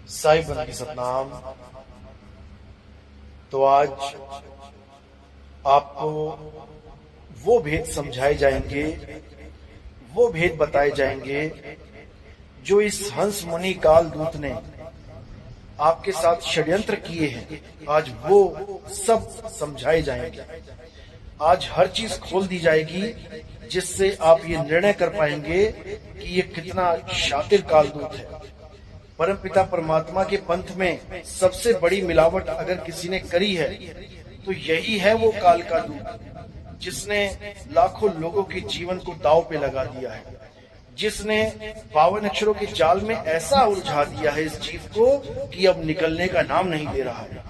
साहिब बंदगी सतनाम। तो आज आपको वो भेद समझाए जाएंगे, वो भेद बताए जाएंगे जो इस हंस मुनि काल दूत ने आपके साथ षड्यंत्र किए हैं। आज वो सब समझाए जाएंगे। आज हर चीज खोल दी जाएगी जिससे आप ये निर्णय कर पाएंगे कि ये कितना शातिर कालदूत है। परमपिता परमात्मा के पंथ में सबसे बड़ी मिलावट अगर किसी ने करी है तो यही है वो काल का दूत, जिसने लाखों लोगों के जीवन को दांव पे लगा दिया है, जिसने 52 अक्षरों के जाल में ऐसा उलझा दिया है इस जीव को कि अब निकलने का नाम नहीं ले रहा है।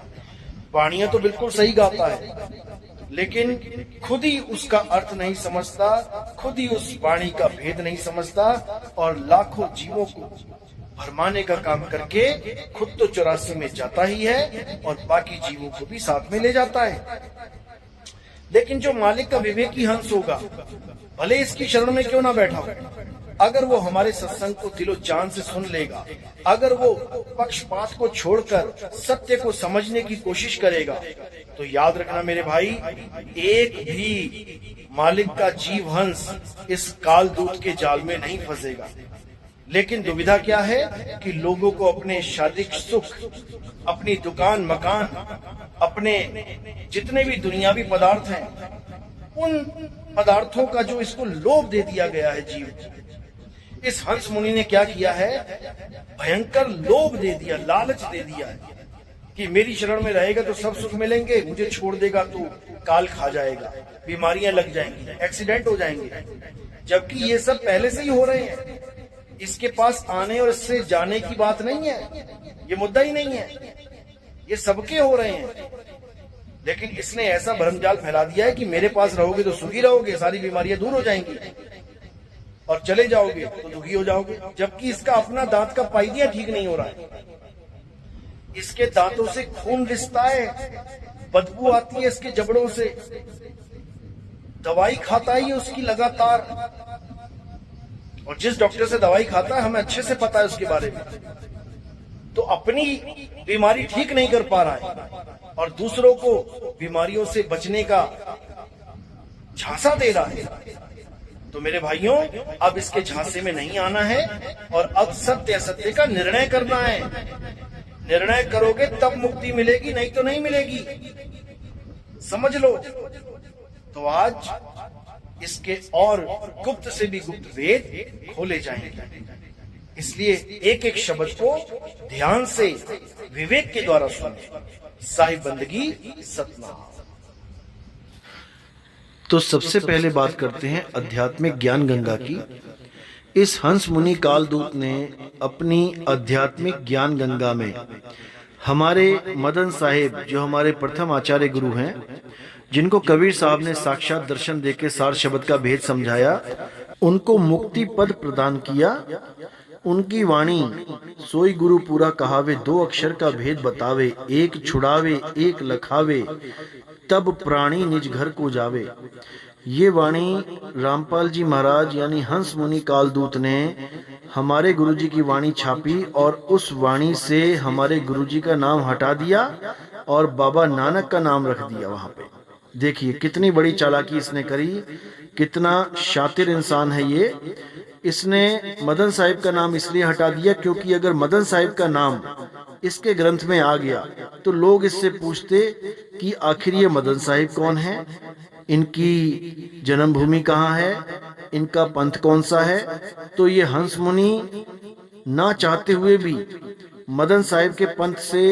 वाणियां तो बिल्कुल सही गाता है, लेकिन खुद ही उसका अर्थ नहीं समझता, खुद ही उस वाणी का भेद नहीं समझता और लाखों जीवों को भरमाने का काम करके खुद तो 84 में जाता ही है और बाकी जीवों को भी साथ में ले जाता है। लेकिन जो मालिक का विवेकी हंस होगा, भले इसकी शरण में क्यों ना बैठा हो, अगर वो हमारे सत्संग को दिलो जान से सुन लेगा, अगर वो पक्षपात को छोड़कर सत्य को समझने की कोशिश करेगा, तो याद रखना मेरे भाई, एक भी मालिक का जीव हंस इस काल दूत के जाल में नहीं फंसेगा। लेकिन दुविधा क्या है कि लोगों को अपने शारीरिक सुख, अपनी दुकान मकान, अपने जितने भी दुनियावी पदार्थ हैं, उन पदार्थों का जो इसको लोभ दे दिया गया है जीव। इस हंस मुनि ने क्या किया है, भयंकर लोभ दे दिया, लालच दे दिया है कि मेरी शरण में रहेगा तो सब सुख मिलेंगे, मुझे छोड़ देगा तो काल खा जाएगा, बीमारियां लग जाएंगी, एक्सीडेंट हो जाएंगे। जबकि ये सब पहले से ही हो रहे हैं। इसके पास आने और इससे जाने की बात नहीं है, ये मुद्दा ही नहीं है, ये सबके हो रहे हैं। लेकिन इसने ऐसा भ्रमजाल फैला दिया है कि मेरे पास रहोगे तो सुखी रहोगे, सारी बीमारियां दूर हो जाएंगी, और चले जाओगे तो दुखी हो जाओगे। जबकि इसका अपना दांत का पाइदिया ठीक नहीं हो रहा है, इसके दांतों से खून रिसता है, बदबू आती है इसके जबड़ों से, दवाई खाता ही उसकी लगातार, और जिस डॉक्टर से दवाई खाता है हमें अच्छे से पता है उसके बारे में, तो अपनी बीमारी ठीक नहीं कर पा रहा है और दूसरों को बीमारियों से बचने का झांसा दे रहा है। तो मेरे भाइयों, अब इसके झांसे में नहीं आना है और अब सत्य असत्य का निर्णय करना है। निर्णय करोगे तब मुक्ति मिलेगी, नहीं तो नहीं मिलेगी, समझ लो। तो आज इसके और गुप्त से भी गुप्त वेद खोले जाएंगे, इसलिए एक एक शब्द को ध्यान से विवेक के द्वारा सुने। साहिब बंदगी सतनाम। तो सबसे पहले बात करते हैं आध्यात्मिक ज्ञान गंगा की। इस हंस मुनि कालदूत ने अपनी आध्यात्मिक ज्ञान गंगा में हमारे मदन साहिब, जो हमारे प्रथम आचार्य गुरु हैं, जिनको कबीर साहब ने साक्षात दर्शन देके सार शब्द का भेद समझाया, उनको मुक्ति पद प्रदान किया। उनकी वाणी सोई गुरु पूरा कहावे, 2 अक्षर का भेद बतावे, एक छुड़ावे एक लखावे, तब प्राणी निज घर को जावे। ये वाणी रामपाल जी महाराज यानी हंस मुनि कालदूत ने हमारे गुरुजी की वाणी छापी और उस वाणी से हमारे गुरुजी का नाम हटा दिया और बाबा नानक का नाम रख दिया वहां पे। देखिए कितनी बड़ी चालाकी इसने करी, कितना शातिर इंसान है ये। इसने मदन साहिब का नाम इसलिए हटा दिया क्योंकि अगर मदन साहिब का नाम इसके ग्रंथ में आ गया तो लोग इससे पूछते कि आखिर ये मदन साहिब कौन है, इनकी जन्मभूमि कहाँ है, इनका पंथ कौन सा है। तो ये हंस मुनि ना चाहते हुए भी मदन साहिब के पंथ से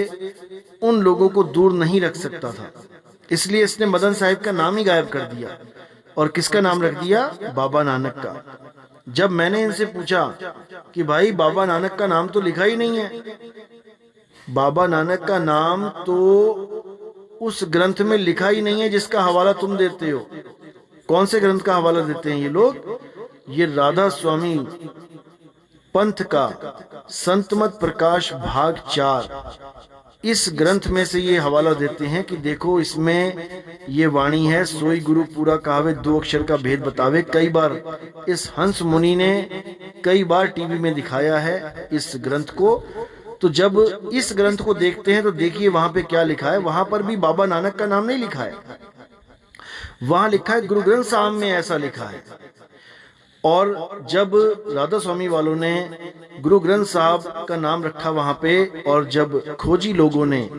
उन लोगों को दूर नहीं रख सकता था, इसलिए इसने मदन साहिब का नाम ही गायब कर दिया। और किसका नाम रख दिया? बाबा नानक का। जब मैंने इनसे पूछा कि भाई बाबा नानक का नाम तो लिखा ही नहीं है, बाबा नानक का नाम तो उस ग्रंथ में लिखा ही नहीं है जिसका हवाला तुम देते हो। कौन से ग्रंथ का हवाला देते हैं ये लोग? ये राधा स्वामी पंथ का संतमत प्रकाश भाग 4, इस ग्रंथ में से ये हवाला देते हैं कि देखो इसमें ये वाणी है, सोई गुरु पूरा कहावे 2 अक्षर का भेद बतावे। कई बार इस हंस मुनि ने कई बार टीवी में दिखाया है इस ग्रंथ को। तो जब इस ग्रंथ को देखते हैं तो देखिए वहां पे क्या लिखा है। वहां पर भी बाबा नानक का नाम नहीं लिखा है, वहां लिखा है गुरु ग्रंथ साहब में ऐसा लिखा है। और जब राधा स्वामी वालों ने गुरु ग्रंथ साहब का नाम रखा वहां पे, और जब खोजी लोगों ने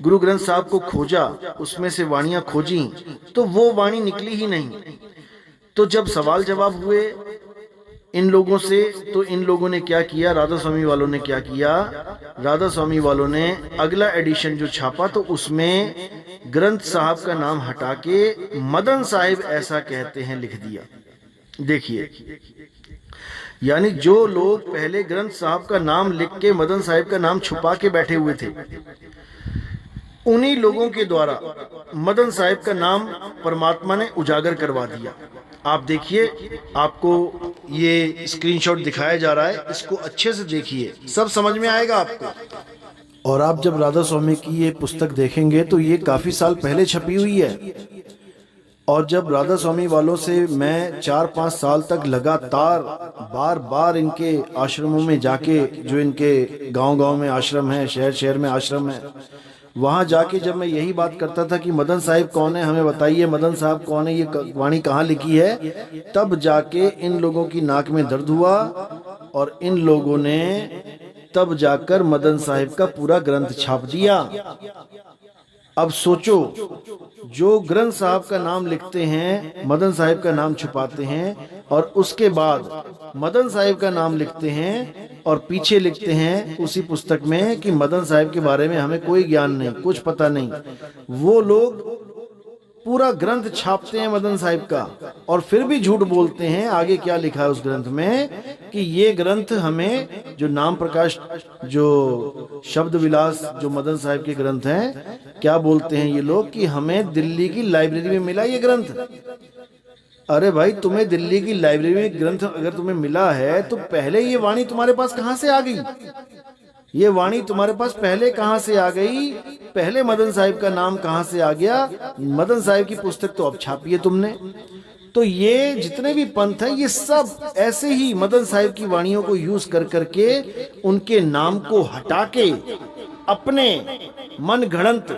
गुरु ग्रंथ साहब को खोजा, उसमें से वाणियां खोजी, तो वो वाणी निकली ही नहीं। तो जब सवाल जवाब हुए इन लोगों से, तो इन लोगों ने क्या किया, राधा स्वामी वालों ने क्या किया, राधा स्वामी वालों ने अगला एडिशन जो छापा तो उसमें ग्रंथ साहब का नाम हटा के मदन साहिब ऐसा कहते हैं लिख दिया। देखिए, यानी जो लोग पहले ग्रंथ साहब का नाम लिख के मदन साहिब का नाम छुपा के बैठे हुए थे, उन्हीं लोगों के द्वारा मदन साहिब का नाम परमात्मा ने उजागर करवा दिया। आप देखिए, आपको ये स्क्रीनशॉट दिखाया जा रहा है, इसको अच्छे से देखिए, सब समझ में आएगा आपको। और आप जब राधा स्वामी की ये पुस्तक देखेंगे तो ये काफी साल पहले छपी हुई है। और जब राधा स्वामी वालों से मैं 4-5 साल तक लगातार बार बार इनके आश्रमों में जाके, जो इनके गांव-गांव में आश्रम है, शहर शहर में आश्रम है, वहां जाके जब मैं यही बात करता था कि मदन साहिब कौन है, हमें बताइए मदन साहब कौन है, ये वाणी कहाँ लिखी है, तब जाके इन लोगों की नाक में दर्द हुआ और इन लोगों ने तब जाकर मदन साहिब का पूरा ग्रंथ छाप दिया। अब सोचो, जो ग्रंथ साहब का नाम लिखते हैं, मदन साहिब का नाम छुपाते हैं, और उसके बाद मदन साहिब का नाम लिखते हैं और पीछे लिखते हैं उसी पुस्तक में कि मदन साहिब के बारे में हमें कोई ज्ञान नहीं, कुछ पता नहीं। वो लोग पूरा ग्रंथ छापते हैं मदन साहिब का, और फिर भी झूठ बोलते हैं। आगे क्या लिखा है उस ग्रंथ में कि ये ग्रंथ हमें, जो नाम प्रकाश, जो शब्द विलास, जो मदन साहिब के ग्रंथ हैं, क्या बोलते हैं ये लोग कि हमें दिल्ली की लाइब्रेरी में मिला ये ग्रंथ। अरे भाई, तुम्हें दिल्ली की लाइब्रेरी में ग्रंथ अगर तुम्हें मिला है तो पहले ये वाणी तुम्हारे पास कहां से आ गई? ये वाणी तुम्हारे पास पहले कहां से आ गई? पहले मदन साहिब का नाम कहां से आ गया? मदन साहिब की पुस्तक तो अब छापी है तुमने। तो ये जितने भी पंथ हैं, ये सब ऐसे ही मदन साहिब की वाणियों को यूज कर करके उनके नाम को हटा के अपने मन घड़ंत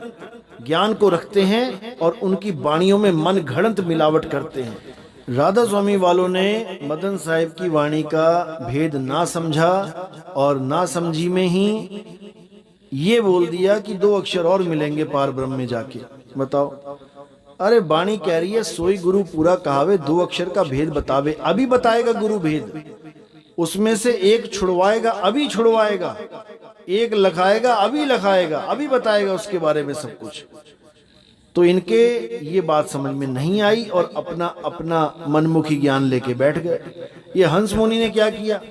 ज्ञान को रखते हैं और उनकी वाणियों में मन घड़ंत मिलावट करते हैं। राधा स्वामी वालों ने मदन साहिब की वाणी का भेद ना समझा और ना समझी में ही ये बोल दिया कि 2 अक्षर और मिलेंगे पार ब्रह्म में जाके। बताओ, अरे वाणी कह रही है सोई गुरु पूरा कहावे, 2 अक्षर का भेद बतावे। अभी बताएगा गुरु भेद, उसमें से एक छुड़वाएगा, अभी छुड़वाएगा, एक लखाएगा, अभी लखाएगा, अभी बताएगा उसके बारे में सब कुछ। तो इनके ये बात समझ में नहीं आई और अपना अपना मनमुखी ज्ञान लेके बैठ गए। ये हंस मुनि ने क्या किया?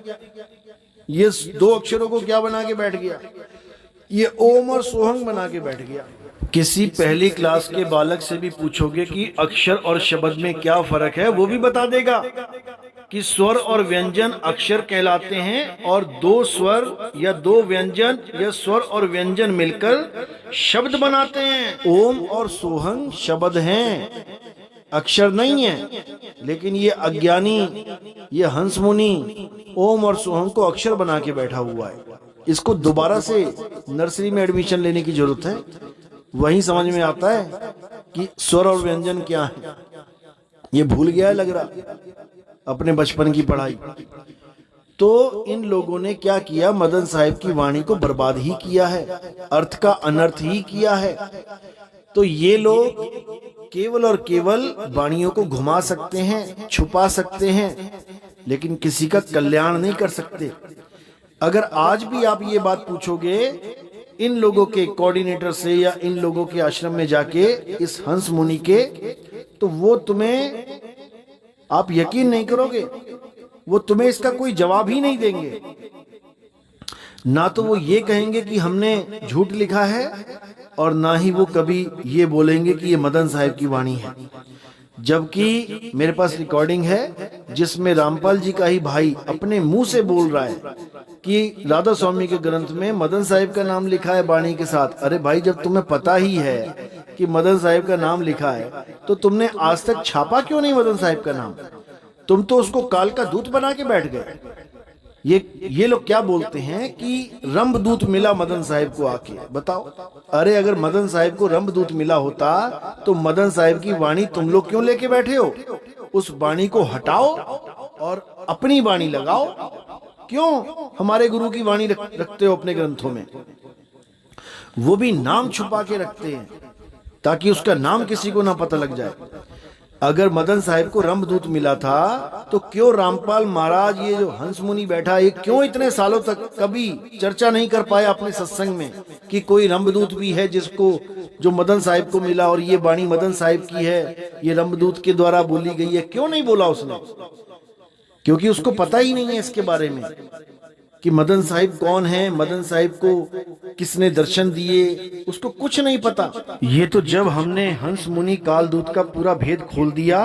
ये 2 अक्षरों को क्या बना के बैठ गया? ये ओम और सोहंग बना के बैठ गया। किसी पहली क्लास के बालक से भी पूछोगे कि अक्षर और शब्द में क्या फर्क है, वो भी बता देगा कि स्वर और व्यंजन अक्षर कहलाते हैं और 2 स्वर या 2 व्यंजन या स्वर और व्यंजन मिलकर शब्द बनाते हैं। ओम और सोहंग शब्द हैं, अक्षर नहीं है। लेकिन ये अज्ञानी, ये हंस मुनि ओम और सोहंग को अक्षर बना के बैठा हुआ है। इसको दोबारा से नर्सरी में एडमिशन लेने की जरूरत है, वहीं समझ में आता है कि स्वर और व्यंजन क्या है। ये भूल गया है लग रहा अपने बचपन की पढ़ाई। तो इन लोगों ने क्या किया? मदन साहिब की वाणी को बर्बाद ही किया है, अर्थ का अनर्थ ही किया है। तो ये लोग केवल और केवल वाणियों को घुमा सकते हैं, छुपा सकते हैं, लेकिन किसी का कल्याण नहीं कर सकते। अगर आज भी आप ये बात पूछोगे इन लोगों के कोऑर्डिनेटर से या इन लोगों के आश्रम में जाके, इस हंस मुनि के, तो वो तुम्हें, आप यकीन नहीं करोगे, वो तुम्हें इसका कोई जवाब ही नहीं देंगे। ना तो वो ये कहेंगे कि हमने झूठ लिखा है, और ना ही वो कभी ये बोलेंगे कि ये मदन साहिब की वाणी है। जबकि मेरे पास रिकॉर्डिंग है जिसमें रामपाल जी का ही भाई अपने मुंह से बोल रहा है कि राधा स्वामी के ग्रंथ में मदन साहिब का नाम लिखा है वाणी के साथ। अरे भाई, जब तुम्हें पता ही है कि मदन साहिब का नाम लिखा है तो तुमने आज तक छापा क्यों नहीं मदन साहिब का नाम? तुम तो उसको काल का दूत बना के बैठ गए। ये लोग क्या बोलते हैं कि रंभदूत मिला मदन साहिब को आके। बताओ, अरे अगर मदन साहिब को रंभदूत मिला होता तो मदन साहिब की वाणी तुम लोग क्यों लेके बैठे हो? उस वाणी को हटाओ और अपनी वाणी लगाओ। क्यों हमारे गुरु की वाणी रखते हो अपने ग्रंथों में? वो भी नाम छुपा के रखते हैं ताकि उसका नाम किसी को ना पता लग जाए। अगर मदन साहिब को रंभदूत मिला था तो क्यों रामपाल महाराज, ये जो हंस मुनि बैठा है, क्यों इतने सालों तक कभी चर्चा नहीं कर पाया अपने सत्संग में कि कोई रंभदूत भी है जिसको, जो मदन साहिब को मिला और ये वाणी मदन साहिब की है, ये रंभदूत के द्वारा बोली गई है? क्यों नहीं बोला उसने? क्योंकि उसको पता ही नहीं है इसके बारे में कि मदन साहिब कौन है, मदन साहिब को किसने दर्शन दिए, उसको कुछ नहीं पता। ये तो जब हमने हंस मुनि कालदूत का पूरा भेद खोल दिया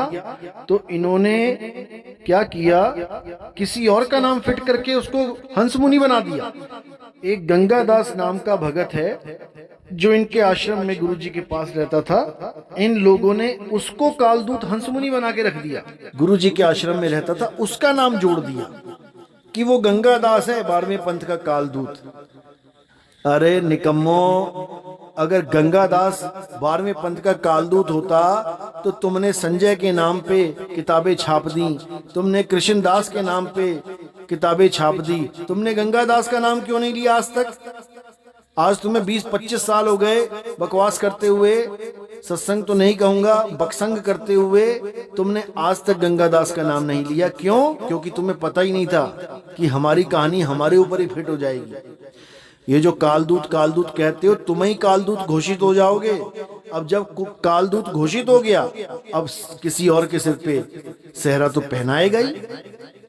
तो इन्होंने क्या किया, किसी और का नाम फिट करके उसको हंस मुनि बना दिया। एक गंगादास नाम का भगत है जो इनके आश्रम में गुरुजी के पास रहता था। इन लोगों ने उसको कालदूत हंस मुनि बना के रख दिया। गुरुजी के आश्रम में रहता था, उसका नाम जोड़ दिया कि वो गंगादास है, 12वें पंथ का कालदूत। अरे निकम्मो, अगर गंगादास 12वें पंथ का कालदूत होता तो तुमने संजय के नाम पे किताबें छाप दी, तुमने कृष्णदास के नाम पे किताबें छाप दी, तुमने गंगादास का नाम क्यों नहीं लिया आज तक? आज तुम्हें 20-25 साल हो गए बकवास करते हुए, सत्संग तो नहीं कहूंगा, बकसंग करते हुए तुमने आज तक गंगादास का नाम नहीं लिया। क्यों? क्योंकि तुम्हें पता ही नहीं था कि हमारी कहानी हमारे ऊपर ही फिट हो जाएगी। ये जो कालदूत कालदूत कहते हो, तुम ही कालदूत घोषित हो जाओगे। अब जब कालदूत घोषित हो गया, अब किसी और के सिर पे सेहरा तो पहनाएगा ही।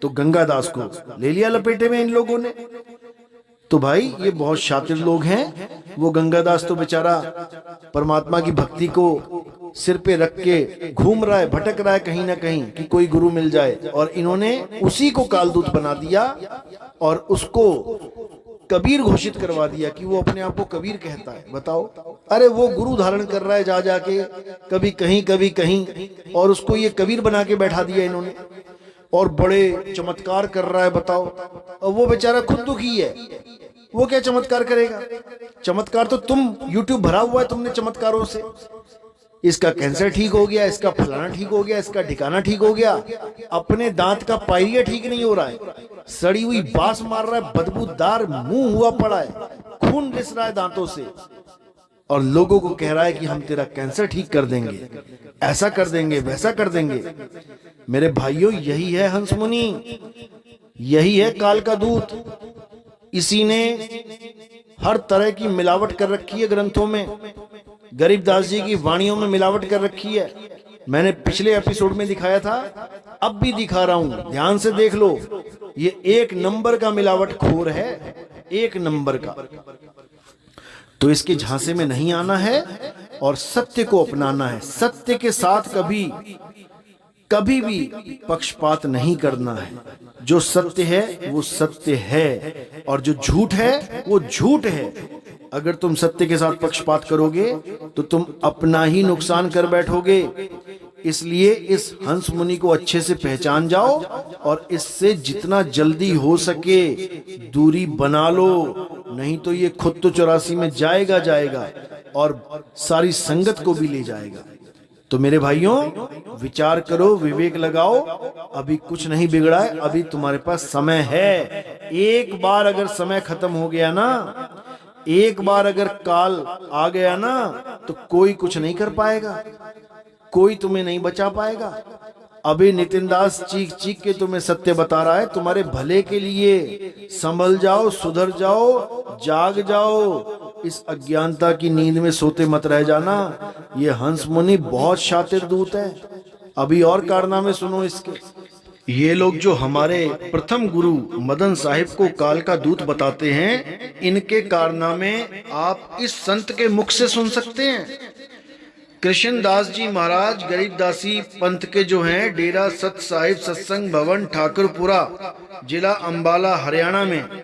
तो गंगादास को ले लिया लपेटे में इन लोगों ने। तो भाई ये बहुत शातिर लोग हैं। वो गंगादास तो बेचारा परमात्मा की भक्ति को सिर पे रख के घूम रहा है, भटक रहा है कहीं ना कहीं कि कोई गुरु मिल जाए, और इन्होंने उसी को कालदूत बना दिया और उसको कबीर घोषित करवा दिया कि वो अपने आप को कबीर कहता है। बताओ, अरे वो गुरु धारण कर रहा है जा जाके, कभी कहीं, और उसको ये कबीर बना के बैठा दिया इन्होंने, और बड़े चमत्कार कर रहा है। बताओ, और वो बेचारा खुद दुखी है, वो क्या चमत्कार करेगा? चमत्कार तो तुम, यूट्यूब भरा हुआ है तुमने चमत्कारों से। इसका कैंसर ठीक हो गया, इसका फलाना ठीक हो गया, इसका ठिकाना ठीक हो गया, अपने दांत का पायरिया ठीक नहीं हो रहा है, सड़ी हुई बांस मार रहा है, बदबूदार मुंह हुआ पड़ा है, खून रिस रहा है दांतों से, और लोगों को कह रहा है कि हम तेरा कैंसर ठीक कर देंगे, ऐसा कर देंगे, वैसा कर देंगे। मेरे भाइयों, यही है हंस मुनि, यही है काल का दूत। इसी ने हर तरह की मिलावट कर रखी है ग्रंथों में, गरीबदास जी की वाणियों में मिलावट कर रखी है। मैंने पिछले एपिसोड में दिखाया था, अब भी दिखा रहा हूं, ध्यान से देख लो। ये 1 नंबर का मिलावट खोर है, 1 नंबर का। तो इसके झांसे में नहीं आना है और सत्य को अपनाना है। सत्य के साथ कभी भी पक्षपात नहीं करना है। जो सत्य है वो सत्य है, और जो झूठ है वो झूठ है। अगर तुम सत्य के साथ पक्षपात करोगे तो तुम अपना ही नुकसान कर बैठोगे। इसलिए इस हंस मुनि को अच्छे से पहचान जाओ और इससे जितना जल्दी हो सके दूरी बना लो, नहीं तो ये खुद तो 84 में जाएगा और सारी संगत को भी ले जाएगा। तो मेरे भाइयों, विचार करो, विवेक लगाओ। अभी कुछ नहीं बिगड़ा है, अभी तुम्हारे पास समय है। एक बार अगर समय खत्म हो गया ना, एक बार अगर काल आ गया ना, तो कोई कुछ नहीं कर पाएगा, कोई तुम्हें नहीं बचा पाएगा। अभी नितिन दास चीख चीख के तुम्हें सत्य बता रहा है, तुम्हारे भले के लिए। संभल जाओ, सुधर जाओ, जाग जाओ, इस अज्ञानता की नींद में सोते मत रह जाना। ये हंस मुनि बहुत शातिर दूत है। अभी और कारनामे सुनो इसके। ये लोग जो हमारे प्रथम गुरु मदन साहिब को काल का दूत बताते हैं, इनके कारनामे आप इस संत के मुख से सुन सकते हैं। कृष्णदास जी महाराज गरीबदासी पंथ के जो हैं, डेरा सत साहिब सत्संग भवन ठाकुरपुरा, जिला अंबाला, हरियाणा में,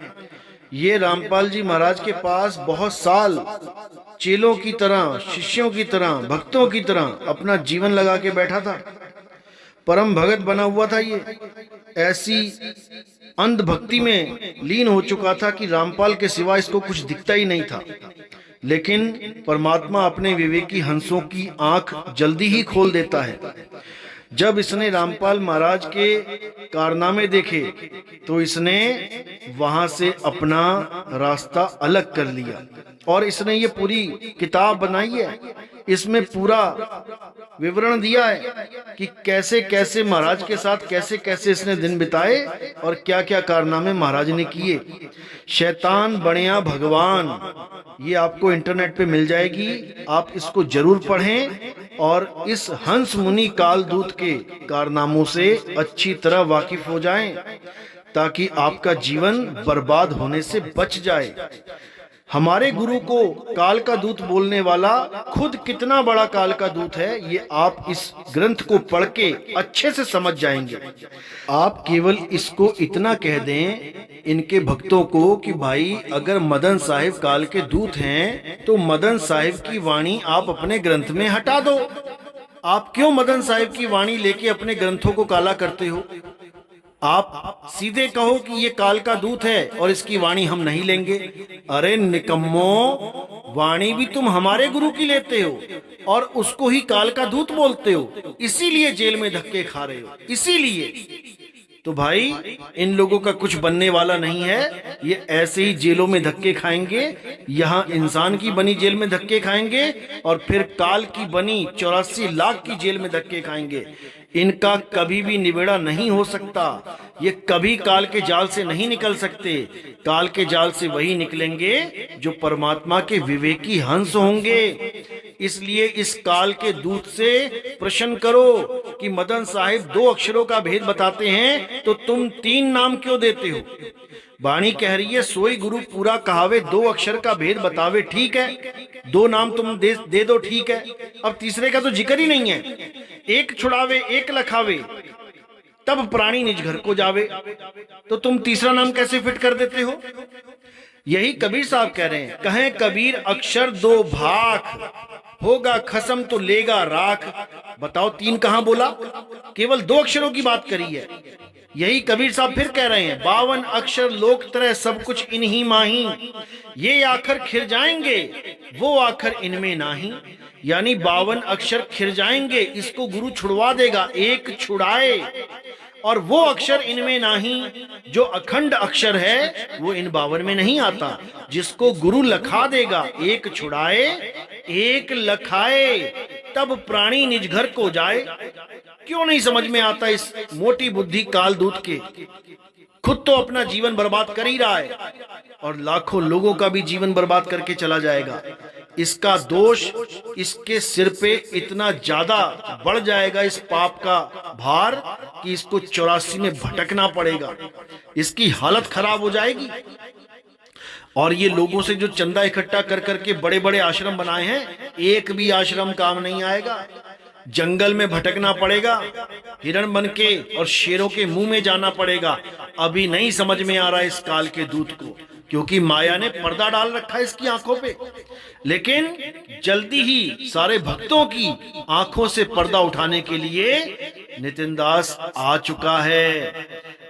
ये रामपाल जी महाराज के पास बहुत साल चेलों की तरह, शिष्यों की तरह, भक्तों की तरह अपना जीवन लगा के बैठा था। परम भगत बना हुआ था। ये ऐसी अंध भक्ति में लीन हो चुका था कि रामपाल के सिवा इसको कुछ दिखता ही नहीं था। लेकिन परमात्मा अपने विवेकी हंसों की आंख जल्दी ही खोल देता है। जब इसने रामपाल महाराज के कारनामे देखे तो इसने वहां से अपना रास्ता अलग कर लिया और इसने ये पूरी किताब बनाई है। इसमें पूरा विवरण दिया है कि कैसे कैसे महाराज के साथ कैसे कैसे इसने दिन बिताए और क्या क्या कारनामे महाराज ने किए। शैतान बनिया भगवान, ये आपको इंटरनेट पे मिल जाएगी, आप इसको जरूर पढ़ें और इस हंस मुनि कालदूत के कारनामों से अच्छी तरह वाकिफ हो जाएं ताकि आपका जीवन बर्बाद होने से बच जाए। हमारे गुरु को काल का दूत बोलने वाला खुद कितना बड़ा काल का दूत है, ये आप इस ग्रंथ को पढ़ के अच्छे से समझ जाएंगे। आप केवल इसको इतना कह दें इनके भक्तों को कि भाई अगर मदन साहिब काल के दूत हैं तो मदन साहिब की वाणी आप अपने ग्रंथ में हटा दो। आप क्यों मदन साहिब की वाणी लेके अपने ग्रंथों को काला करते हो? आप सीधे कहो कि ये काल का दूत है और इसकी वाणी हम नहीं लेंगे। अरे निकम्मो, वाणी भी तुम हमारे गुरु की लेते हो और उसको ही काल का दूत बोलते हो, इसीलिए जेल में धक्के खा रहे हो। इसीलिए तो भाई इन लोगों का कुछ बनने वाला नहीं है, ये ऐसे ही जेलों में धक्के खाएंगे। यहाँ इंसान की बनी जेल में धक्के खाएंगे और फिर काल की बनी 84 लाख की जेल में धक्के खाएंगे। इनका कभी भी निबेड़ा नहीं हो सकता। ये कभी काल के जाल से नहीं निकल सकते। काल के जाल से वही निकलेंगे जो परमात्मा के विवेकी हंस होंगे। इसलिए इस काल के दूत से प्रश्न करो कि मदन साहिब 2 अक्षरों का भेद बताते हैं तो तुम 3 नाम क्यों देते हो? वाणी कह रही है सोई गुरु पूरा कहावे 2 अक्षर का भेद बतावे, ठीक है 2 नाम तुम दे दो, ठीक है। अब तीसरे का तो जिक्र ही नहीं है। एक छुड़ावे एक लखावे तब प्राणी निज घर को जावे, तो तुम तीसरा नाम कैसे फिट कर देते हो? यही कबीर साहब कह रहे हैं, कहें कबीर अक्षर 2 भाख, होगा खसम तो लेगा राख। बताओ 3 कहां बोला? केवल 2 अक्षरों की बात करी है। यही कबीर साहब फिर कह रहे हैं 52 अक्षर लोक तरह सब कुछ इन्हीं माही, ये आखर खिर जाएंगे वो आखर इनमें नाही। यानी 52 अक्षर खिर जाएंगे, इसको गुरु छुड़वा देगा, एक छुड़ाए, और वो अक्षर इनमें नहीं जो अखंड अक्षर है वो इन 52 में नहीं आता। जिसको गुरु लखा देगा, एक छुड़ाए एक लखाए तब प्राणी निज घर को जाए। क्यों नहीं समझ में आता इस मोटी बुद्धि काल दूत के? खुद तो अपना जीवन बर्बाद कर ही रहा है और लाखों लोगों का भी जीवन बर्बाद करके चला जाएगा। इसका दोष इसके सिर पे इतना ज्यादा बढ़ जाएगा, इस पाप का भार, कि इसको 84 में भटकना पड़ेगा। इसकी हालत खराब हो जाएगी। और ये लोगों से जो चंदा इकट्ठा कर करके बड़े बड़े आश्रम बनाए हैं, एक भी आश्रम काम नहीं आएगा। जंगल में भटकना पड़ेगा, हिरण बन के और शेरों के मुंह में जाना पड़ेगा। अभी नहीं समझ में आ रहा इस काल के दूत को, क्योंकि माया ने पर्दा डाल रखा है इसकी आंखों पे। लेकिन जल्दी ही सारे भक्तों की आंखों से पर्दा उठाने के लिए नितिन दास आ चुका है।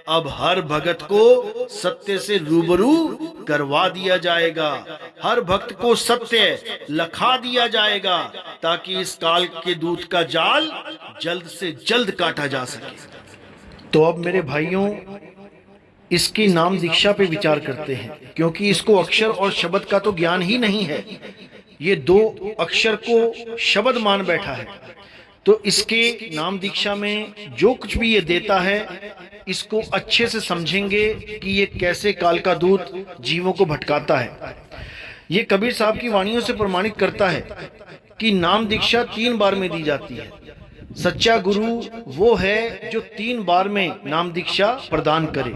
अब हर भगत को सत्य से रूबरू करवा दिया जाएगा, हर भक्त को सत्य लखा दिया जाएगा, ताकि इस काल के दूत का जाल जल्द से जल्द काटा जा सके। तो अब मेरे भाइयों, इसकी नाम दीक्षा पे विचार करते हैं, क्योंकि इसको अक्षर और शब्द का तो ज्ञान ही नहीं है। ये 2 अक्षर को शब्द मान बैठा है। तो इसके नाम दीक्षा में जो कुछ भी ये देता है, इसको अच्छे से समझेंगे कि ये कैसे काल का दूत जीवों को भटकाता है। ये कबीर साहब की वाणियों से प्रमाणित करता है कि नाम दीक्षा 3 बार में दी जाती है। सच्चा गुरु वो है जो 3 बार में नाम दीक्षा प्रदान करे,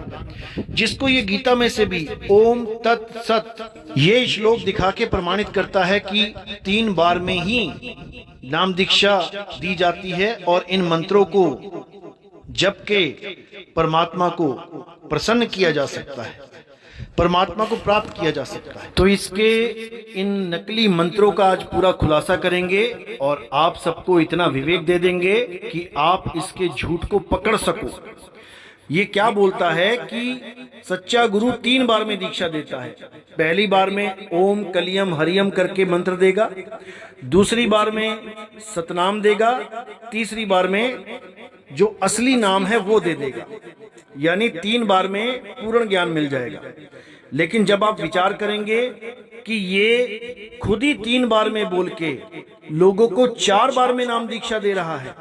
जिसको ये गीता में से भी ओम तत् सत ये श्लोक दिखा के प्रमाणित करता है कि 3 बार में ही नाम दीक्षा दी जाती है और इन मंत्रों को जप के परमात्मा को प्रसन्न किया जा सकता है। परमात्मा को प्राप्त किया जा सकता है। तो इसके इन नकली मंत्रों का आज पूरा खुलासा करेंगे और आप सबको इतना विवेक दे देंगे कि आप इसके झूठ को पकड़ सको। ये क्या बोलता है कि सच्चा गुरु 3 बार में दीक्षा देता है। पहली बार में ओम कलियम हरियम करके मंत्र देगा, दूसरी बार में सतनाम देगा, तीसरी बार में जो असली नाम है वो दे देगा। यानी 3 बार में पूर्ण ज्ञान मिल जाएगा। लेकिन जब आप विचार करेंगे कि ये खुद ही 3 बार में बोल के लोगों को 4 बार में नाम दीक्षा दे रहा है,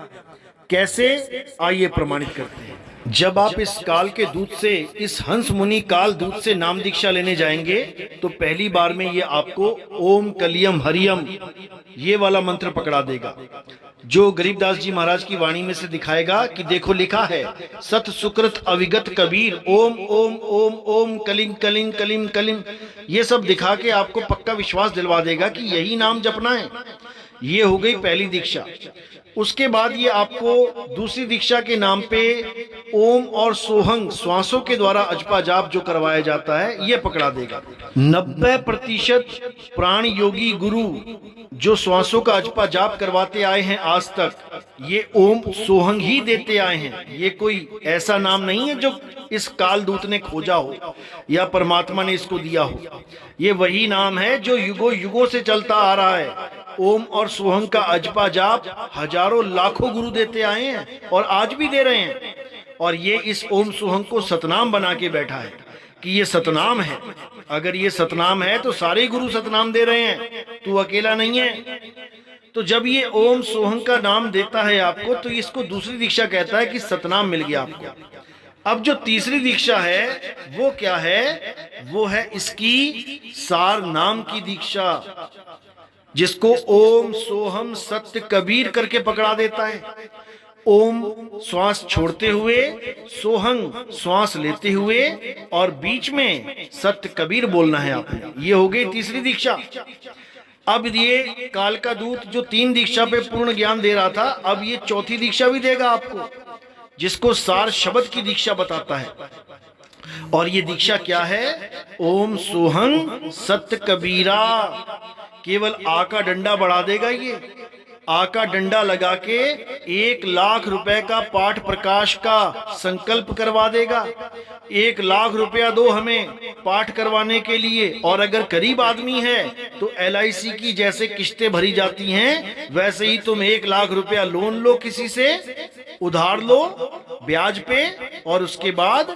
कैसे, आइए प्रमाणित करते हैं। जब आप इस काल के दूत से, इस हंस मुनि काल दूत से नाम दीक्षा लेने जाएंगे तो पहली बार में ये आपको ओम कलियम हरियम ये वाला मंत्र पकड़ा देगा, जो गरीबदास जी महाराज की वाणी में से दिखाएगा कि देखो लिखा है सत सुकृत अविगत कबीर ओम ओम ओम ओम कलिंग कलिंग कलिम कलिम। ये सब दिखा के आपको पक्का विश्वास दिलवा देगा कि यही नाम जपना है। ये हो गई पहली दीक्षा। उसके बाद ये आपको दूसरी दीक्षा के नाम पे ओम और सोहंग श्वासों के द्वारा अजपा जाप जो करवाया जाता है ये पकड़ा देगा। 90% प्राण योगी गुरु जो श्वासों का अजपा जाप करवाते आए हैं आज तक, ये ओम सोहंग ही देते आए हैं। ये कोई ऐसा नाम नहीं है जो इस काल दूत ने खोजा हो या परमात्मा ने इसको दिया हो। ये वही नाम है जो युगों युगों से चलता आ रहा है। ओम और सोहंग का अजपा जाप हजारों लाखों गुरु देते आए हैं और आज भी दे रहे हैं। और ये इस ओम सोहंग को सतनाम बना के बैठा है कि ये सतनाम है। अगर ये सतनाम है तो सारे गुरु सतनाम दे रहे हैं, तू अकेला नहीं है। तो जब ये ओम सोहंग का नाम देता है आपको, तो इसको दूसरी दीक्षा कहता है कि सतनाम मिल गया आपको। अब जो तीसरी दीक्षा है वो क्या है? वो है इसकी सार नाम की दीक्षा, जिसको ओम सोहम सत्य कबीर करके पकड़ा देता है। ओम श्वास छोड़ते हुए, सोहंग श्वास लेते हुए और बीच में सत्य कबीर बोलना है आपको। ये हो गई तीसरी दीक्षा। अब ये काल का दूत जो 3 दीक्षा पे पूर्ण ज्ञान दे रहा था, अब ये चौथी दीक्षा भी देगा आपको, जिसको सार शब्द की दीक्षा बताता है। और ये दीक्षा क्या है? ओम सोहंग सत्य कबीरा। केवल आ का डंडा बढ़ा देगा। ये आ का डंडा लगा के 1 लाख रुपए का पाठ प्रकाश का संकल्प करवा देगा। 1 लाख रुपया दो हमें पाठ करवाने के लिए। और अगर गरीब आदमी है तो LIC की जैसे किस्तें भरी जाती हैं, वैसे ही तुम 1 लाख रुपया लोन लो, किसी से उधार लो ब्याज पे, और उसके बाद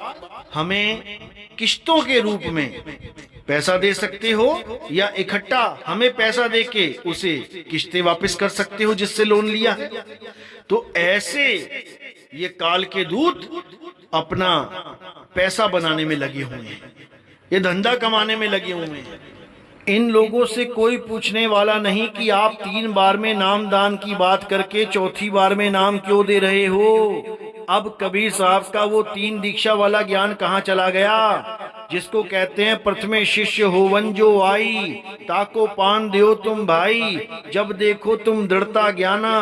हमें किस्तों के रूप में पैसा दे सकते हो, या इकट्ठा हमें पैसा देके उसे किस्तें वापस कर सकते हो जिससे लोन लिया है। तो ऐसे ये काल के दूत अपना पैसा बनाने में लगे हुए हैं, ये धंधा कमाने में लगे हुए हैं। इन लोगों से कोई पूछने वाला नहीं कि आप 3 बार में नाम दान की बात करके चौथी बार में नाम क्यों दे रहे हो। अब कबीर साहब का वो 3 दीक्षा वाला ज्ञान कहाँ चला गया, जिसको कहते हैं प्रथमे शिष्य होवन जो आई, ताको पान दियो तुम भाई, जब देखो तुम दृढ़ता ज्ञाना,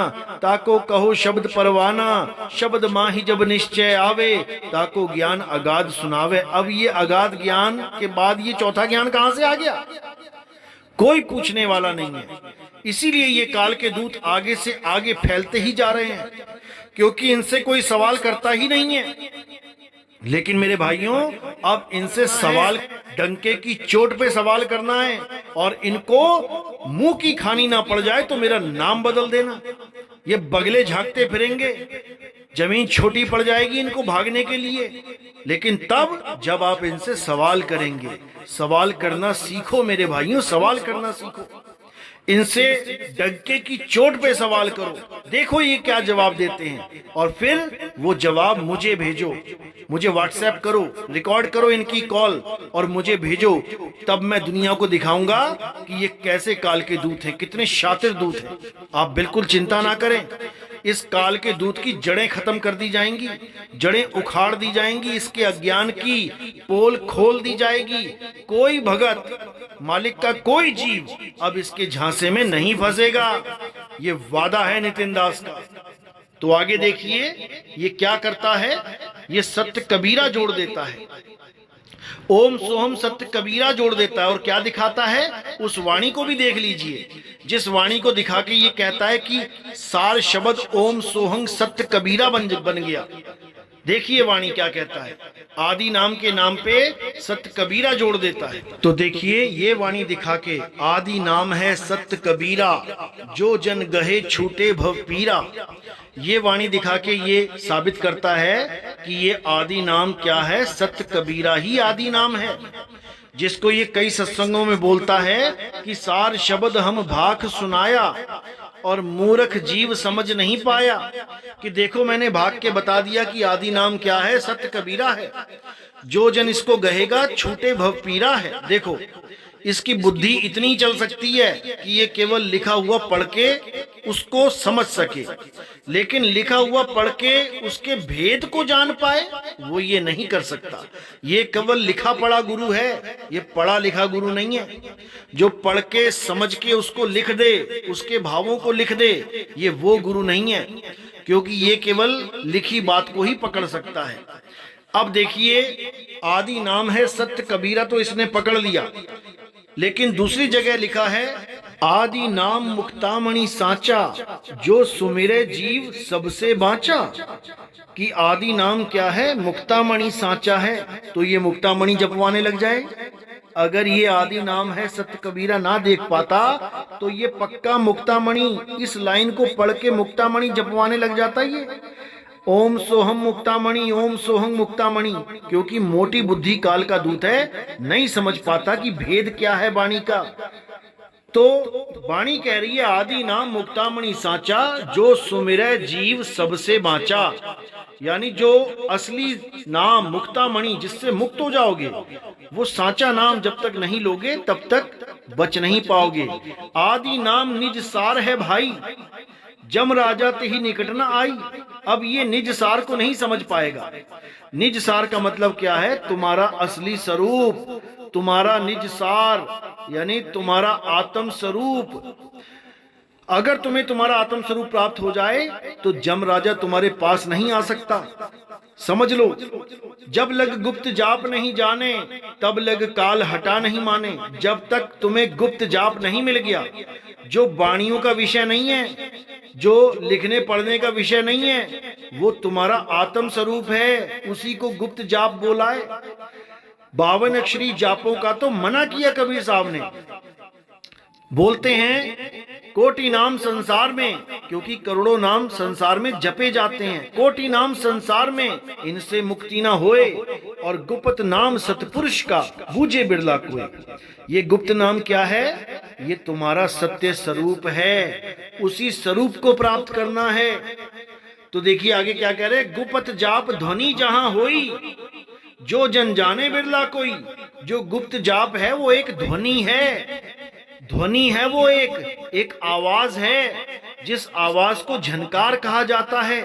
ताको कहो शब्द परवाना, शब्द माही जब निश्चय आवे, ताको ज्ञान अगाध सुनावे। अब ये अगाध ज्ञान के बाद ये चौथा ज्ञान कहाँ से आ गया? कोई पूछने वाला नहीं है। इसीलिए ये काल के दूत आगे से आगे फैलते ही जा रहे हैं, क्योंकि इनसे कोई सवाल करता ही नहीं है। लेकिन मेरे भाइयों, अब इनसे सवाल डंके की चोट पे सवाल करना है, और इनको मुंह की खानी ना पड़ जाए तो मेरा नाम बदल देना। ये बगले झांकते फिरेंगे, जमीन छोटी पड़ जाएगी इनको भागने के लिए। लेकिन तब जब आप इनसे सवाल करेंगे, सवाल करना सीखो मेरे भाइयों, सवाल करना सीखो। इनसे डंके की चोट पे सवाल करो, देखो ये क्या जवाब देते हैं, और फिर वो जवाब मुझे भेजो, मुझे व्हाट्सएप करो, रिकॉर्ड करो इनकी कॉल और मुझे भेजो। तब मैं दुनिया को दिखाऊंगा कि ये कैसे काल के दूत हैं, कितने शातिर दूत हैं। आप बिल्कुल चिंता ना करें, इस काल के दूत की जड़ें खत्म कर दी जाएंगी, जड़ें उखाड़ दी जाएंगी, इसके अज्ञान की पोल खोल दी जाएगी। कोई भगत, मालिक का कोई जीव अब इसके झांसे में नहीं फंसेगा। ये वादा है नितिन दास का। तो आगे देखिए ये क्या करता है, ये सत्य कबीरा जोड़ देता है। ओम सोहम सत्य कबीरा जोड़ देता है और क्या दिखाता है, उस वाणी को भी देख लीजिए, जिस वाणी को दिखा के ये कहता है कि सार शब्द ओम सोहम सत्य कबीरा बन गया। देखिए वाणी क्या कहता है, आदि नाम के नाम पे सत्य कबीरा जोड़ देता है। तो देखिए ये वाणी दिखा के, आदि नाम है सत्य कबीरा, जो जन गहे छूटे भव पीरा। ये वाणी दिखा के ये साबित करता है कि ये आदि नाम क्या है, सत्य कबीरा ही आदि नाम है, जिसको ये कई सत्संगों में बोलता है कि सार शब्द हम भाख सुनाया और मूर्ख जीव समझ नहीं पाया। कि देखो मैंने भाग के बता दिया कि आदि नाम क्या है, सत्य कबीरा है, जो जन इसको गहेगा छूटे भव पीरा है। देखो इसकी बुद्धि इतनी चल सकती है कि ये केवल लिखा हुआ पढ़ के उसको समझ सके, लेकिन लिखा हुआ पढ़ के उसके भेद को जान पाए वो ये नहीं कर सकता। ये केवल लिखा पढ़ा गुरु है, ये पढ़ा लिखा गुरु नहीं है। जो पढ़ के समझ के उसको लिख दे, उसके भावों को लिख दे, ये वो गुरु नहीं है, क्योंकि ये केवल लिखी बात को ही पकड़ सकता है। अब देखिए आदि नाम है सत्य कबीरा, तो इसने पकड़ लिया, लेकिन दूसरी जगह लिखा है आदि नाम मुक्तामणि साचा, जो सुमिरे जीव सबसे बांचा। कि आदि नाम क्या है, मुक्तामणि साचा है, तो ये मुक्तामणि जपवाने लग जाए। अगर ये आदि नाम है सत्य कबीरा ना देख पाता तो ये पक्का मुक्तामणि, इस लाइन को पढ़ के मुक्तामणि जपवाने लग जाता। ये ओम सोहम मुक्तामणि, ओम सोहम मुक्तामणि, क्योंकि मोटी बुद्धि काल का दूत है, नहीं समझ पाता कि भेद क्या है वाणी का। तो वाणी कह रही है आदि नाम मुक्तामणि साचा, जो सुमिरै जीव सबसे बांचा। यानी जो असली नाम मुक्तामणि, जिससे मुक्त हो जाओगे, वो साचा नाम जब तक नहीं लोगे तब तक बच नहीं पाओगे। आदि नाम निज सार है भाई, जम राजा ते ही निकट न आई। अब ये निज सार को नहीं समझ पाएगा। निज सार का मतलब क्या है, तुम्हारा असली स्वरूप, तुम्हारा निज सार यानी तुम्हारा आत्म स्वरूप। अगर तुम्हें तुम्हारा आत्म स्वरूप प्राप्त हो जाए तो जम राजा तुम्हारे पास नहीं आ सकता। समझ लो, जब लग गुप्त जाप नहीं जाने, तब लग काल हटा नहीं माने। जब तक तुम्हें गुप्त जाप नहीं मिल गया, जो वाणियों का विषय नहीं है, जो लिखने पढ़ने का विषय नहीं है, वो तुम्हारा आत्म स्वरूप है, उसी को गुप्त जाप बोला है। 52 अक्षरी जापों का तो मना किया कबीर साहब ने। बोलते हैं कोटि नाम संसार में, क्योंकि करोड़ों नाम संसार में जपे जाते हैं। कोटि नाम संसार में, इनसे मुक्ति ना होए, और गुप्त नाम सतपुरुष का बूझे बिरला कोई। ये गुप्त नाम क्या है, ये तुम्हारा सत्य स्वरूप है, उसी स्वरूप को प्राप्त करना है। तो देखिए आगे क्या कह रहे, गुप्त जाप ध्वनि जहां होई, जो जन जाने बिरला कोई। जो गुप्त जाप है वो एक ध्वनि है, ध्वनि है वो एक आवाज है, जिस आवाज को झनकार कहा जाता है।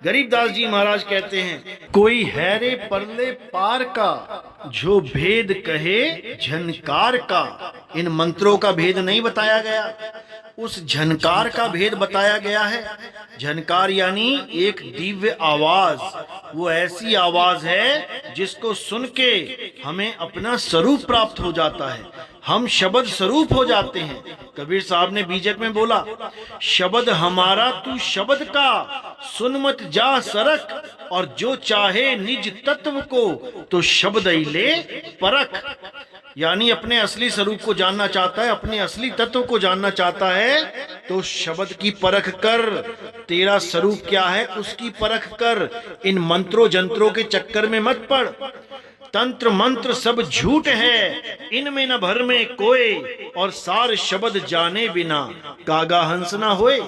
गरीबदास जी महाराज कहते हैं, कोई है रे परले पार का, जो भेद कहे झनकार का। इन मंत्रों का भेद नहीं बताया गया, उस झनकार का भेद बताया गया है। झनकार यानी एक दिव्य आवाज, वो ऐसी आवाज है जिसको सुन के हमें अपना स्वरूप प्राप्त हो जाता है, हम शब्द स्वरूप हो जाते हैं। कबीर साहब ने बीजक में बोला, शब्द हमारा तू शब्द का, सुन मत जा सरक, और जो चाहे निज तत्व को, तो शब्द ही ले परख। यानी अपने असली स्वरूप को जानना चाहता है, अपने असली तत्व को जानना चाहता है, तो शब्द की परख कर। तेरा स्वरूप क्या है उसकी परख कर, इन मंत्रों जंत्रों के चक्कर में मत पड़। तंत्र मंत्र सब झूठ है, इनमें न भर में कोई, और सार शब्द जाने बिना कागा हंस ना होए।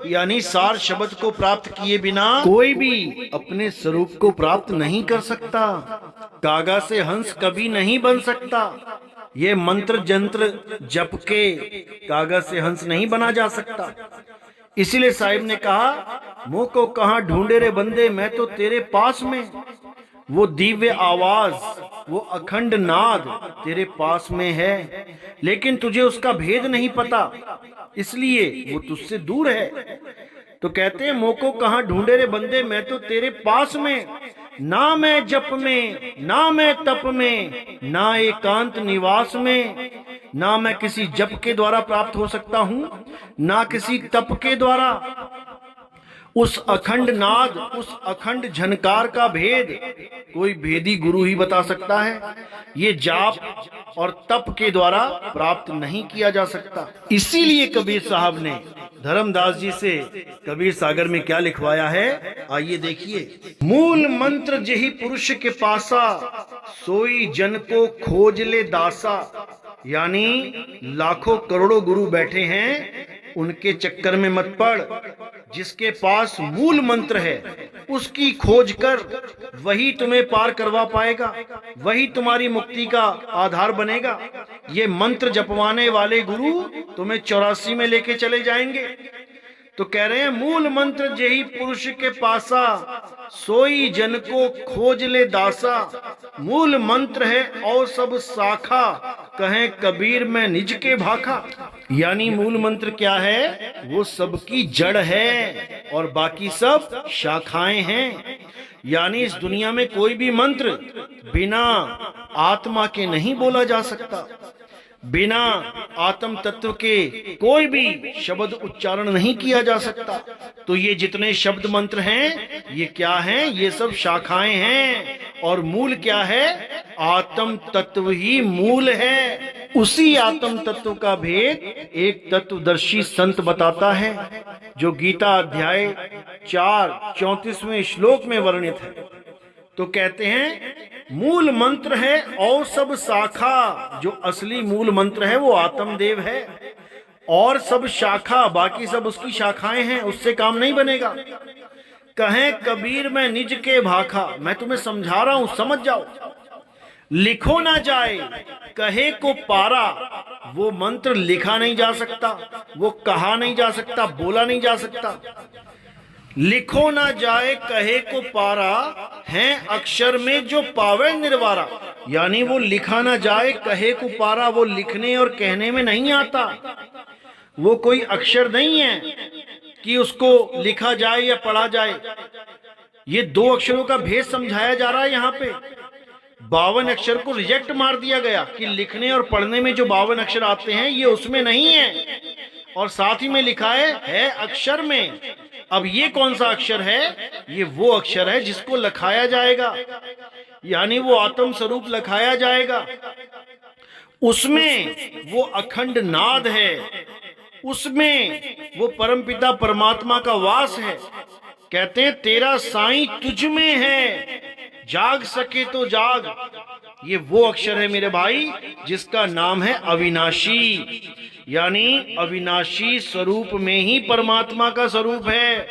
यानी सार शब्द को प्राप्त किए बिना कोई भी अपने स्वरूप को प्राप्त नहीं कर सकता। कागा से हंस कभी नहीं बन सकता। ये मंत्र जंत्र जप के कागा से हंस नहीं बना जा सकता। इसीलिए साहिब ने कहा, मुंह को कहां ढूंढे रे बंदे, मैं तो तेरे पास में। वो दिव्य आवाज, वो अखंड नाद तेरे पास में है, लेकिन तुझे उसका भेद नहीं पता, इसलिए वो तुझसे दूर है। तो कहते हैं, मोको कहां ढूंढे रे बंदे, मैं तो तेरे पास में, ना मैं जप में, ना मैं तप में, ना एकांत निवास में, ना मैं किसी जप के द्वारा प्राप्त हो सकता हूं, ना किसी तप के द्वारा। उस अखंड नाद, उस अखंड झनकार का भेद कोई भेदी गुरु ही बता सकता है। ये जाप और तप के द्वारा प्राप्त नहीं किया जा सकता। इसीलिए कबीर साहब ने धर्मदास जी से कबीर सागर में क्या लिखवाया है, आइए देखिए। मूल मंत्र जेहि पुरुष के पासा, सोई जन को खोज ले दासा। यानी लाखों करोड़ों गुरु बैठे हैं, उनके चक्कर में मत पड़। जिसके पास मूल मंत्र है उसकी खोज कर, वही तुम्हें पार करवा पाएगा, वही तुम्हारी मुक्ति का आधार बनेगा। ये मंत्र जपवाने वाले गुरु तुम्हें 84 में लेके चले जाएंगे। तो कह रहे हैं मूल मंत्र जेहि पुरुष के पासा, सोई जन को खोज ले दासा। मूल मंत्र है और सब शाखा, कहें कबीर मैं निज के भाखा। यानी मूल मंत्र क्या है, वो सबकी जड़ है और बाकी सब शाखाएं हैं। यानी इस दुनिया में कोई भी मंत्र बिना आत्मा के नहीं बोला जा सकता, बिना आत्म तत्व के कोई भी शब्द उच्चारण नहीं किया जा सकता। तो ये जितने शब्द मंत्र हैं ये क्या हैं, ये सब शाखाएं हैं। और मूल क्या है, आत्म तत्व ही मूल है। उसी आत्म तत्व का भेद एक तत्वदर्शी संत बताता है, जो गीता अध्याय 4 34वें श्लोक में वर्णित है। तो कहते हैं मूल मंत्र है और सब शाखा। जो असली मूल मंत्र है वो आत्मदेव है, और सब शाखा, बाकी सब उसकी शाखाएं हैं, उससे काम नहीं बनेगा। कहें कबीर मैं निज के भाखा। मैं तुम्हें समझा रहा हूं, समझ जाओ। लिखो ना जाए कहे को पारा। वो मंत्र लिखा नहीं जा सकता, वो कहा नहीं जा सकता, बोला नहीं जा सकता। लिखो ना जाए कहे को पारा, है अक्षर में जो पावे निर्वारा। यानी वो लिखा ना जाए कहे को पारा, वो लिखने और कहने में नहीं आता। वो कोई अक्षर नहीं है कि उसको लिखा जाए या पढ़ा जाए। ये 2 अक्षरों का भेद समझाया जा रहा है यहाँ पे। 52 अक्षर को रिजेक्ट मार दिया गया कि लिखने और पढ़ने में जो 52 अक्षर आते हैं ये उसमें नहीं है। और साथ ही में लिखा है अक्षर में। अब ये कौन सा अक्षर है, ये वो अक्षर है जिसको लखाया जाएगा, यानी वो आत्म स्वरूप लखाया जाएगा। उसमें वो अखंड नाद है, उसमें वो परमपिता परमात्मा का वास है। कहते हैं तेरा साईं तुझ में है, जाग सके तो जाग। ये वो अक्षर है मेरे भाई जिसका नाम है अविनाशी। यानी अविनाशी स्वरूप में ही परमात्मा का स्वरूप है।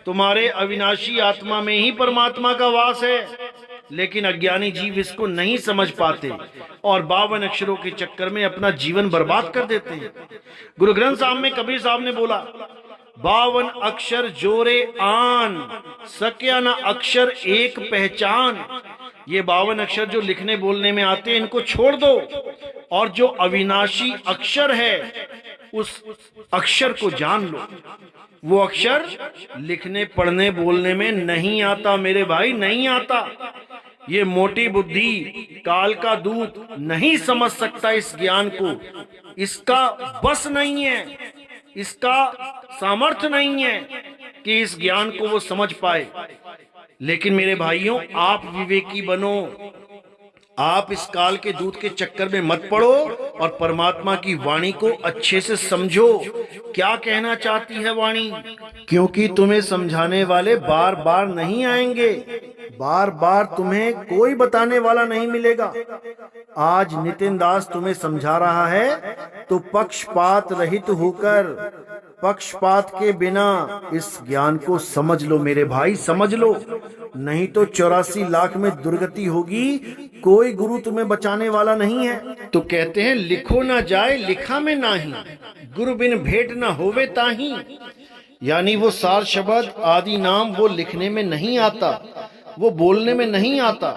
तुम्हारे अविनाशी आत्मा में ही परमात्मा का वास है। लेकिन अज्ञानी जीव इसको नहीं समझ पाते और 52 अक्षरों के चक्कर में अपना जीवन बर्बाद कर देते हैं। गुरु ग्रंथ साहब में कबीर साहब ने बोला 52 अक्षर जोरे आन, सक्या न अक्षर एक पहचान। ये 52 अक्षर जो लिखने बोलने में आते हैं इनको छोड़ दो, और जो अविनाशी अक्षर है उस अक्षर को जान लो। वो अक्षर लिखने पढ़ने बोलने में नहीं आता मेरे भाई, नहीं आता। ये मोटी बुद्धि काल का दूत नहीं समझ सकता इस ज्ञान को। इसका बस नहीं है, इसका सामर्थ्य नहीं है कि इस ज्ञान को वो समझ पाए। लेकिन मेरे भाइयों, आप विवेकी बनो, आप इस काल के दूत के चक्कर में मत पड़ो और परमात्मा की वाणी को अच्छे से समझो। क्या कहना चाहती है वाणी, क्योंकि तुम्हें समझाने वाले बार बार नहीं आएंगे, बार बार तुम्हें कोई बताने वाला नहीं मिलेगा। आज नितिन दास तुम्हें समझा रहा है तो पक्षपात रहित होकर, पक्षपात के बिना इस ज्ञान को समझ लो मेरे भाई, समझ लो। नहीं तो 84 लाख में दुर्गति होगी, कोई गुरु तुम्हें बचाने वाला नहीं है। तो कहते हैं लिखो ना जाए लिखा में नाही, गुरु बिन भेंट ना होवे ताही। यानी वो सार शब्द आदि नाम वो लिखने में नहीं आता, वो बोलने में नहीं आता।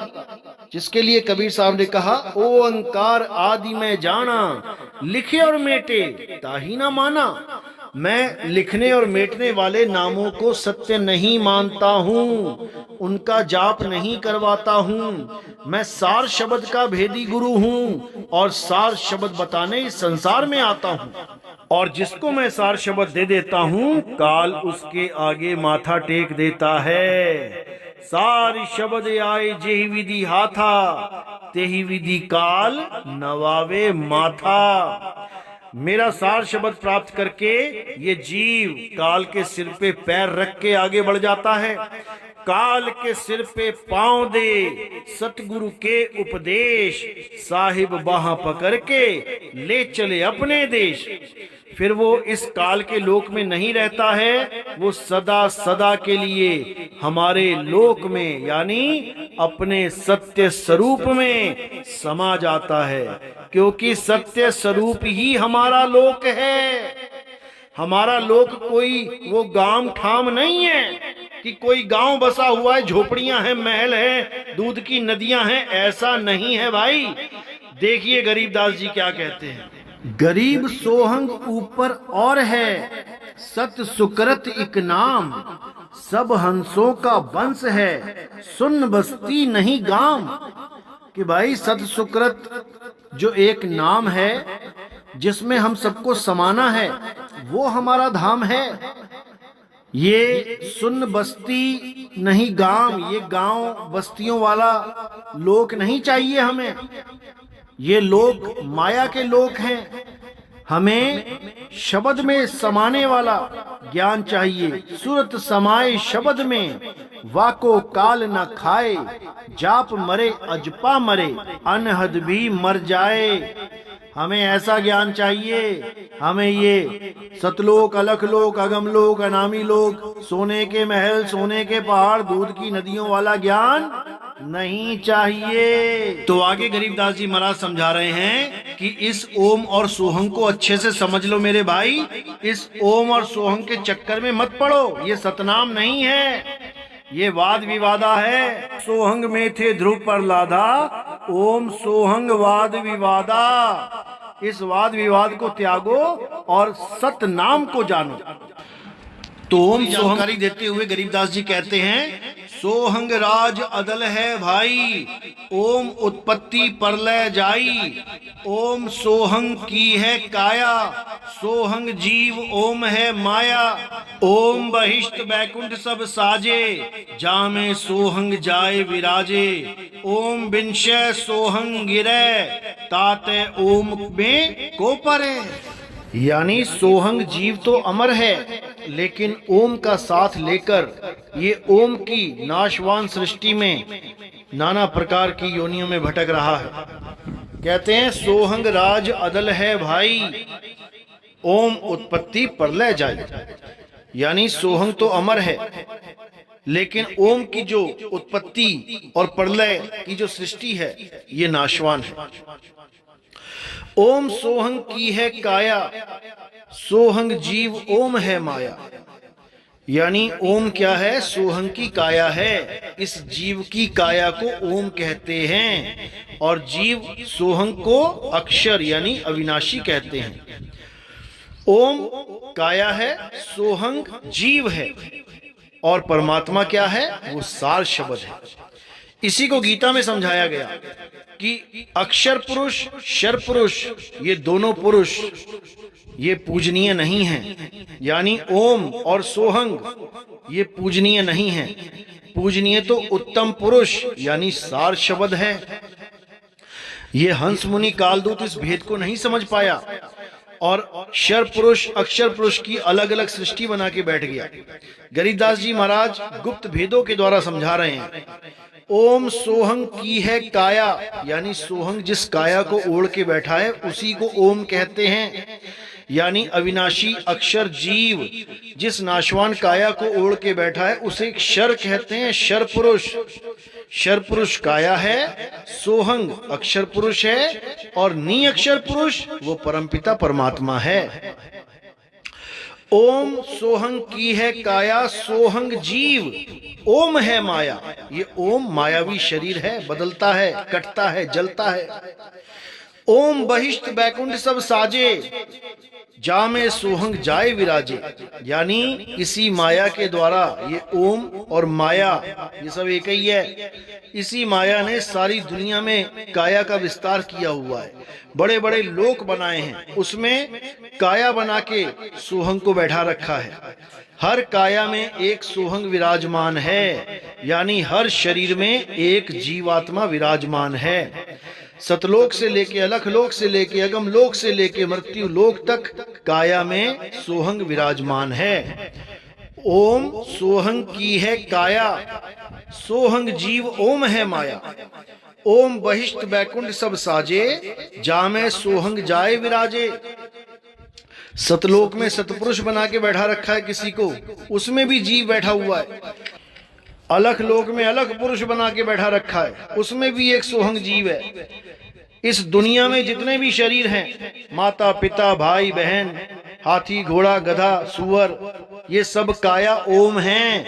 जिसके लिए कबीर साहब ने कहा ओंकार आदि में जाना, लिखे और मेटे ताही ना माना। मैं लिखने और मेटने वाले नामों को सत्य नहीं मानता हूँ, उनका जाप नहीं करवाता हूँ। मैं सार शब्द का भेदी गुरु हूँ और सार शब्द बताने इस संसार में आता हूँ। और जिसको मैं सार शब्द दे देता हूँ, काल उसके आगे माथा टेक देता है। सार शब्द आए जेहि विधि हाथा, तेहि विधि काल नवावे माथा। मेरा सार शब्द प्राप्त करके ये जीव काल के सिर पे पैर रख के आगे बढ़ जाता है। काल के सिर पे पांव दे सतगुरु के उपदेश, साहिब बाह पकड़ के ले चले अपने देश। फिर वो इस काल के लोक में नहीं रहता है, वो सदा सदा के लिए हमारे लोक में यानी अपने सत्य स्वरूप में समा जाता है। क्योंकि सत्य स्वरूप ही हमारा लोक है। हमारा लोक कोई वो गांव ठाम नहीं है कि कोई गांव बसा हुआ है, झोपड़ियां हैं, महल है, दूध की नदियां हैं। ऐसा नहीं है भाई। देखिए गरीबदास जी क्या कहते हैं। गरीब सोहंग ऊपर और है, सत सुकृत एक नाम, सब हंसों का वंश है, सुन बस्ती नहीं गांव। कि भाई सत सुकृत जो एक नाम है जिसमें हम सबको समाना है, वो हमारा धाम है। ये सुन बस्ती नहीं गांव, ये गांव बस्तियों वाला लोक नहीं चाहिए हमें। ये लोक माया के लोक हैं। हमें शब्द में समाने वाला ज्ञान चाहिए। सुरत समाए शब्द में, वाको काल न खाए, जाप मरे अजपा मरे, अनहद भी मर जाए। हमें ऐसा ज्ञान चाहिए। हमें ये सतलोक, अलखलोक, अगमलोक, अनामी लोक, सोने के महल, सोने के पहाड़, दूध की नदियों वाला ज्ञान नहीं चाहिए। तो आगे गरीबदास जी महाराज समझा रहे हैं कि इस ओम और सोहंग को अच्छे से समझ लो मेरे भाई। इस ओम और सोहंग के चक्कर में मत पड़ो। ये सतनाम नहीं है, ये वाद विवादा है। सोहंग में थे ध्रुव प्रहलादा, ओम सोहंग वाद विवादा। इस वाद विवाद को त्यागो और सतनाम को जानो। तो ओम जानकारी देते हुए गरीबदास जी कहते हैं, सोहंग राज अदल है भाई, ओम उत्पत्ति परलय जाई, ओम सोहंग की है काया, सोहंग जीव ओम है माया, ओम बहिष्ठ बैकुंठ सब साजे, जामे सोहंग जाए विराजे, ओम विंशय सोहंग गिरे, ताते ओम में को परे। यानी सोहंग जीव तो अमर है, लेकिन ओम का साथ लेकर ये ओम की नाशवान सृष्टि में नाना प्रकार की योनियों में भटक रहा है। कहते हैं सोहंग राज अदल है भाई, ओम उत्पत्ति प्रलय जाए। यानी सोहंग तो अमर है, लेकिन ओम की जो उत्पत्ति और प्रलय की जो सृष्टि है ये नाशवान है। ओम सोहंग की है काया, सोहंग जीव ओम है माया। यानी ओम क्या है? सोहंग की काया है। इस जीव की काया को ओम कहते हैं और जीव सोहंग को अक्षर यानी अविनाशी कहते हैं। ओम काया है, सोहंग जीव है और परमात्मा क्या है? वो सार शब्द है। इसी को गीता में समझाया गया कि अक्षर पुरुष, शर पुरुष, ये दोनों पुरुष ये पूजनीय नहीं हैं। यानी ओम और सोहंग ये पूजनीय नहीं हैं। पूजनीय तो उत्तम पुरुष यानी सार शब्द है। ये हंस मुनि कालदूत इस भेद को नहीं समझ पाया और शर पुरुष, अक्षर पुरुष की अलग अलग सृष्टि बना के बैठ गया। गरीबदास जी महाराज गुप्त भेदों के द्वारा समझा रहे हैं। ओम सोहंग की है काया, यानी सोहंग जिस काया को ओढ़ के बैठा है उसी को ओम कहते हैं। यानी अविनाशी अक्षर जीव जिस नाशवान काया को ओढ़ के बैठा है उसे शर कहते हैं, शर पुरुष। शर पुरुष काया है, सोहंग अक्षर पुरुष है और नी अक्षर पुरुष वो परमपिता परमात्मा है। ओम सोहंग की है काया, सोहंग जीव ओम है माया। ये ओम मायावी शरीर है, बदलता है, कटता है, जलता है। ओम बहिष्ठ बैकुंठ सब साजे, जा में सोहंग जाए विराजे, यानी इसी माया के द्वारा, ये ओम और माया ये सब एक ही है। इसी माया ने सारी दुनिया में काया का विस्तार किया हुआ है, बड़े बड़े लोक बनाए हैं, उसमें काया बना के सोहंग को बैठा रखा है। हर काया में एक सोहंग विराजमान है, यानी हर शरीर में एक जीवात्मा विराजमान है। सतलोक से लेके अलख लोक से लेके अगम लोक से लेके मृत्यु लोक तक काया में सोहंग विराजमान है। ओम सोहंग की है काया, सोहंग जीव ओम है माया। ओम बहिष्ठ बैकुंठ सब साजे, जा में सोहंग जाए विराजे। सतलोक में सतपुरुष बना के बैठा रखा है किसी को, उसमें भी जीव बैठा हुआ है। अलख लोक में अलख पुरुष बना के बैठा रखा है, उसमें भी एक सोहंग जीव है। इस दुनिया में जितने भी शरीर हैं, माता पिता भाई बहन, हाथी घोड़ा गधा सूअर, ये सब काया ओम हैं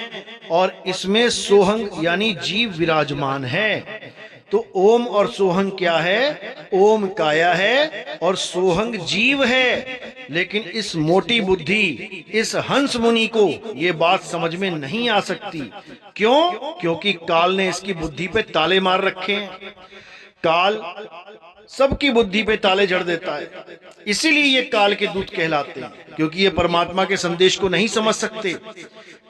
और इसमें सोहंग यानी जीव विराजमान है। तो ओम और सोहंग क्या है? ओम काया है और सोहंग जीव है। लेकिन इस मोटी बुद्धि, इस हंस मुनि को ये बात समझ में नहीं आ सकती। क्यों? क्योंकि काल ने इसकी बुद्धि पे ताले मार रखे हैं। काल सबकी बुद्धि पे ताले जड़ देता है, इसीलिए ये काल के दूत कहलाते हैं, क्योंकि ये परमात्मा के संदेश को नहीं समझ सकते।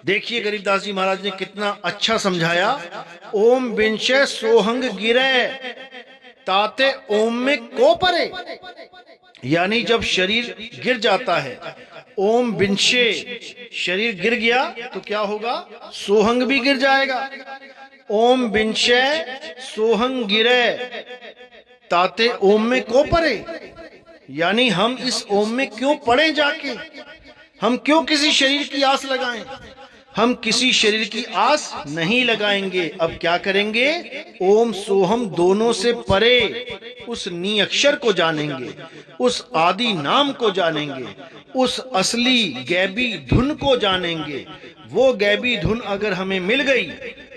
देखिए गरीबदास जी महाराज ने कितना अच्छा समझाया। ओम बिंशे सोहंग गिरे, ताते ओम में को परे, यानी जब शरीर गिर जाता है, ओम बिंशे, शरीर गिर गया तो क्या होगा? सोहंग भी गिर जाएगा। ओम बिंशे सोहंग गिरे, ताते ओम में को परे, यानी हम इस ओम में क्यों पड़े जाके? हम क्यों किसी शरीर की आस लगाएं? हम किसी शरीर की आस नहीं लगाएंगे। अब क्या करेंगे? ओम सोहम दोनों से परे उस नी अक्षर को जानेंगे, उस आदि नाम को जानेंगे, उस असली गैबी धुन को जानेंगे। वो गैबी धुन अगर हमें मिल गई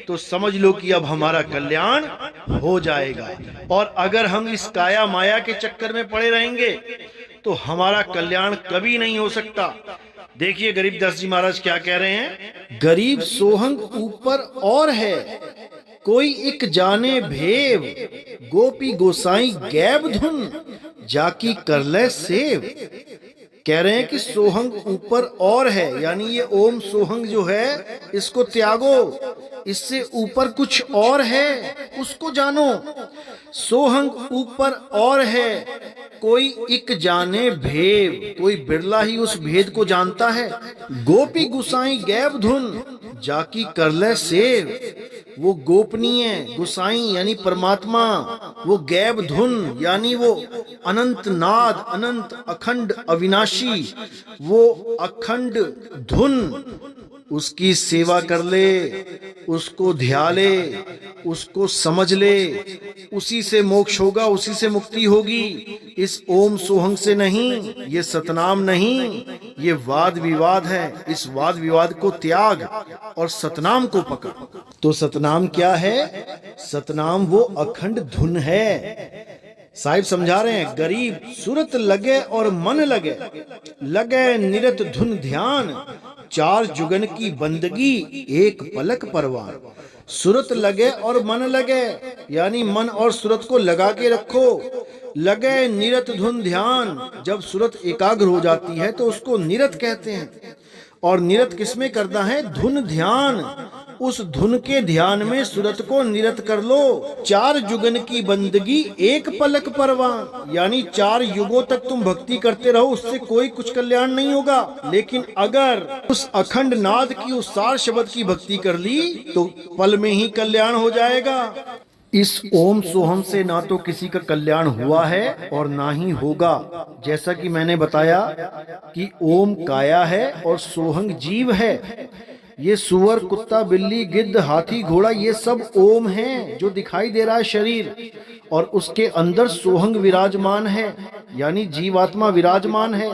तो समझ लो कि अब हमारा कल्याण हो जाएगा। और अगर हम इस काया माया के चक्कर में पड़े रहेंगे तो हमारा कल्याण कभी नहीं हो सकता। देखिए गरीबदास जी महाराज क्या कह रहे हैं। गरीब सोहंग ऊपर और है, कोई एक जाने भेव, गोपी गोसाई गैब धुन, जाकी कर ले सेव। कह रहे हैं कि सोहंग ऊपर और है, यानी ये ओम सोहंग जो है इसको त्यागो, इससे ऊपर कुछ और है, उसको जानो। सोहंग ऊपर और है, कोई एक जाने भेद, कोई बिरला ही उस भेद को जानता है। गोपी गुसाई गैब धुन, जाकी कर ले सेव। वो गोपनीय गुसाई यानी परमात्मा, वो गैब धुन यानी वो अनंत नाद, अनंत अखंड अविनाशी, वो अखंड धुन, उसकी सेवा कर ले, उसको ध्या ले, उसको समझ ले, उसी से मोक्ष होगा, उसी से मुक्ति होगी। इस ओम सोहंग से नहीं, ये सतनाम नहीं, ये वाद विवाद है। इस वाद विवाद को त्याग और सतनाम को पकड़। तो सतनाम क्या है? सतनाम वो अखंड धुन है। साहिब समझा रहे हैं, गरीब सुरत लगे और मन लगे, लगे निरत धुन ध्यान, चार जुगन की बंदगी एक पलक परवान। सुरत लगे और मन लगे, यानी मन और सुरत को लगा के रखो। लगे निरत धुन ध्यान, जब सुरत एकाग्र हो जाती है तो उसको निरत कहते हैं। और निरत किसमें करना है? धुन ध्यान। उस धुन के ध्यान में सुरत को निरत कर लो। चार जुगन की बंदगी एक पलक परवान, यानी 4 युगों तक तुम भक्ति करते रहो, उससे कोई कुछ कल्याण नहीं होगा। लेकिन अगर उस अखंड नाद की, उस सार शब्द की भक्ति कर ली तो पल में ही कल्याण हो जाएगा। इस ओम सोहम से ना तो किसी का कल्याण हुआ है और ना ही होगा। जैसा कि मैंने बताया कि ओम काया है और सोहंग जीव है। ये सुअर, कुत्ता, बिल्ली, गिद्ध, हाथी, घोड़ा, ये सब ओम हैं जो दिखाई दे रहा है शरीर, और उसके अंदर सोहंग विराजमान है, यानी जीवात्मा विराजमान है।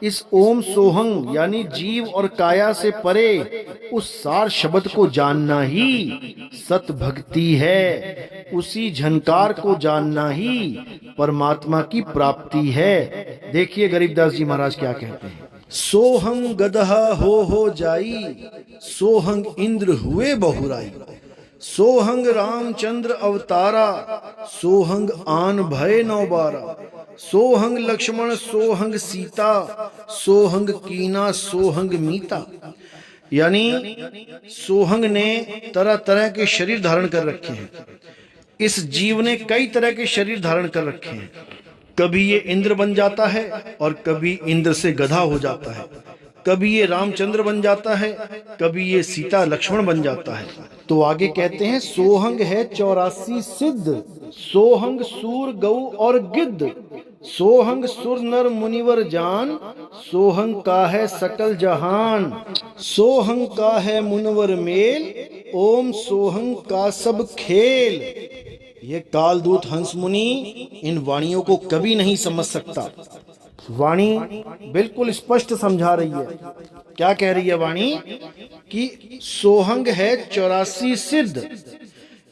इस ओम सोहंग यानी जीव और काया से परे उस सार शब्द को जानना ही सत भक्ति है। उसी झनकार को जानना ही परमात्मा की प्राप्ति है। देखिए गरीबदास जी महाराज क्या कहते हैं। सोहंग गदहा हो जाई, सोहंग इंद्र हुए बहुराई, सोहंग रामचंद्र अवतारा, सोहंग आन भय नौबारा, सोहंग लक्ष्मण सोहंग सीता, सोहंग कीना सोहंग मीता। यानी सोहंग ने तरह तरह के शरीर धारण कर रखे हैं। इस जीव ने कई तरह के शरीर धारण कर रखे हैं। कभी ये इंद्र बन जाता है और कभी इंद्र से गधा हो जाता है, कभी ये रामचंद्र बन जाता है, कभी ये सीता लक्ष्मण बन जाता है। तो आगे कहते हैं सोहंग है 84 सिद्ध, सोहंग सूर गौ और गिद्ध, सोहंग सुर नर मुनिवर जान, सोहंग का है सकल जहान, सोहंग का है मुनवर मेल, ओम सोहंग का सब खेल। ये कालदूत हंस मुनि इन वाणियों को कभी नहीं समझ सकता। वाणी बिल्कुल स्पष्ट समझा रही है। क्या कह रही है वाणी कि सोहंग है 84 सिद्ध।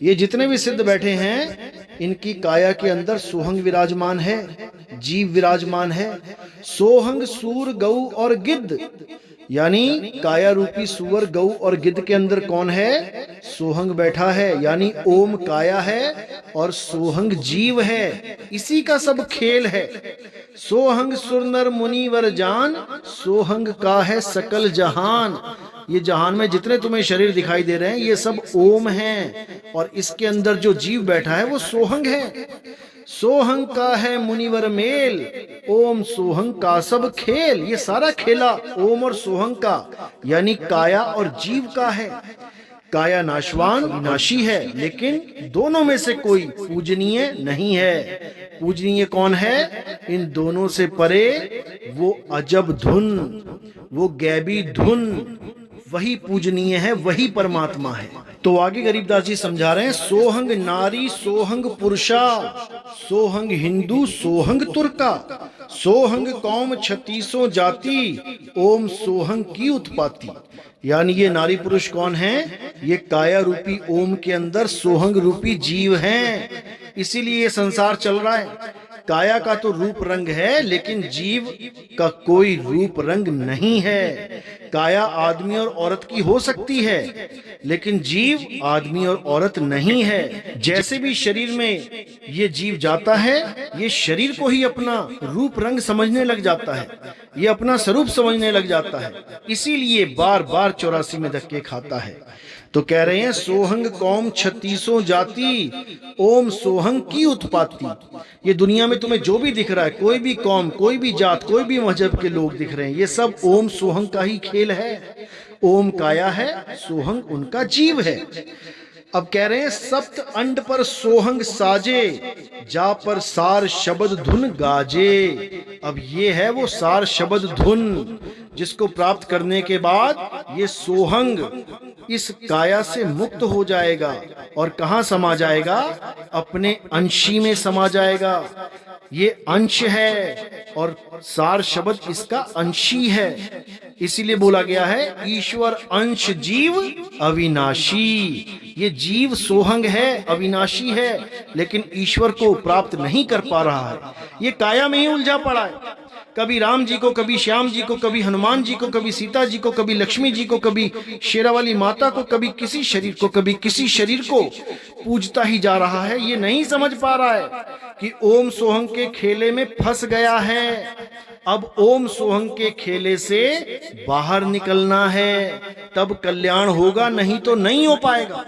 ये जितने भी सिद्ध बैठे हैं इनकी काया के अंदर सोहंग विराजमान है, जीव विराजमान है। सोहंग सूर गौ और गिद्ध, यानी काया रूपी सुअर गौ और गिद्ध के अंदर कौन है? सोहंग बैठा है, यानी ओम काया है और सोहंग जीव है। इसी का सब खेल है। सोहंग सुर नर मुनिवर जान, सोहंग का है सकल जहान। ये जहान में जितने तुम्हें शरीर दिखाई दे रहे हैं ये सब ओम हैं और इसके अंदर जो जीव बैठा है वो सोहंग है। सोहंग का है मुनिवर मेल, ओम सोहंग का सब खेल। ये सारा खेला ओम और सोहंग का यानी काया और जीव का है। काया नाशवान नाशी है, लेकिन दोनों में से कोई पूजनीय नहीं है। पूजनीय कौन है? इन दोनों से परे वो अजब धुन, वो गैबी धुन, वही पूजनीय है, वही परमात्मा है। तो आगे गरीबदास जी समझा रहे हैं सोहंग नारी सोहंग पुरुषा, सोहंग हिंदू सोहंग तुर्का, सोहंग कौम 36 जाति, ओम सोहंग की उत्पत्ति। यानी ये नारी पुरुष कौन है? ये काया रूपी ओम के अंदर सोहंग रूपी जीव हैं। इसीलिए ये संसार चल रहा है। काया का तो रूप रंग है लेकिन जीव का कोई रूप रंग नहीं है। काया आदमी और औरत की हो सकती है लेकिन जीव आदमी और औरत नहीं है। जैसे भी शरीर में ये जीव जाता है ये शरीर को ही अपना रूप रंग समझने लग जाता है, ये अपना स्वरूप समझने लग जाता है। इसीलिए बार बार 84 में धक्के खाता है। तो कह रहे हैं सोहंग कौम 36 जाति, ओम सोहंग की उत्पत्ति। ये दुनिया में तुम्हें जो भी दिख रहा है, कोई भी कौम, कोई भी जात, कोई भी मजहब के लोग दिख रहे हैं, ये सब ओम सोहंग का ही खेल है। ओम काया है, सोहंग उनका जीव है। अब कह रहे हैं सप्त अंड पर सोहंग साजे, जा पर सार शब्द धुन गाजे। अब ये है वो सार शब्द धुन जिसको प्राप्त करने के बाद ये सोहंग इस काया से मुक्त हो जाएगा और कहाँ समा जाएगा? अपने अंशी में समा जाएगा। ये अंश है और सार शब्द इसका अंशी है। इसीलिए बोला गया है ईश्वर अंश जीव अविनाशी। ये जीव सोहंग है, अविनाशी है, लेकिन ईश्वर को प्राप्त नहीं कर पा रहा है। ये काया में ही उलझा पड़ा है। कभी राम जी को, कभी श्याम जी को, कभी हनुमान जी को, कभी सीता जी को, कभी लक्ष्मी जी को, कभी शेरावाली माता को, कभी किसी शरीर को, कभी किसी शरीर को पूजता ही जा रहा है। ये नहीं समझ पा रहा है कि ओम सोहंग के खेले में फंस गया है। अब ओम सोहंग के खेले से बाहर निकलना है, तब कल्याण होगा, नहीं तो नहीं हो पाएगा।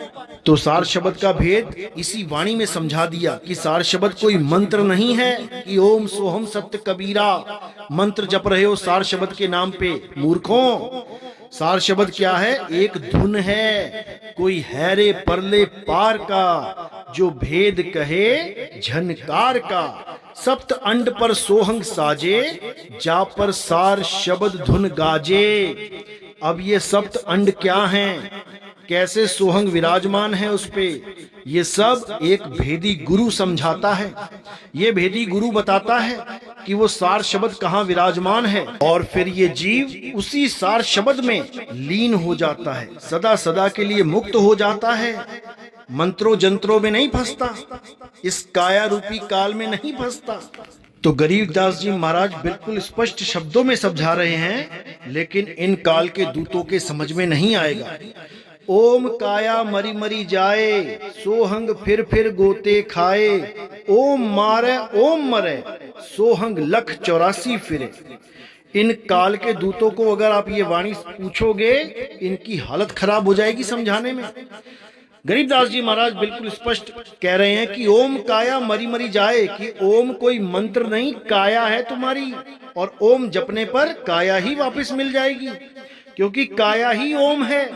तो सार शब्द का भेद इसी वाणी में समझा दिया कि सार शब्द कोई मंत्र नहीं है कि ओम सोहम सत्य कबीरा मंत्र जप रहे हो सार शब्द के नाम पे, मूर्खों। सार शब्द क्या है? एक धुन है, कोई हैरे परले पार का, जो भेद कहे झनकार का। सप्त अंड पर सोहंग साजे, जा पर सार शब्द धुन गाजे। अब ये सप्त अंड क्या हैं? कैसे सोहंग विराजमान है उस पे? ये सब एक भेदी गुरु समझाता है। ये भेदी गुरु बताता है कि वो सार शब्द कहाँ विराजमान है और फिर ये जीव उसी सार शब्द में लीन हो जाता है, सदा सदा के लिए मुक्त हो जाता है। मंत्रों जंत्रों में नहीं फंसता, इस काया रूपी काल में नहीं फंसता। तो गरीबदास जी महाराज बिल्कुल स्पष्ट शब्दों में समझा रहे हैं, लेकिन इन काल के दूतों के समझ में नहीं आएगा। ओम काया मरी मरी जाए, सोहंग फिर गोते खाए, ओम मारे ओम मरे, सोहंग लख 84 फिरे। इन काल के दूतों को अगर आप ये वाणी पूछोगे, इनकी हालत खराब हो जाएगी समझाने में। गरीबदास जी महाराज बिल्कुल स्पष्ट कह रहे हैं कि ओम काया मरी मरी जाए, कि ओम कोई मंत्र नहीं, काया है तुम्हारी, और ओम जपने पर काया ही वापस मिल जाएगी, क्योंकि काया ही ओम है।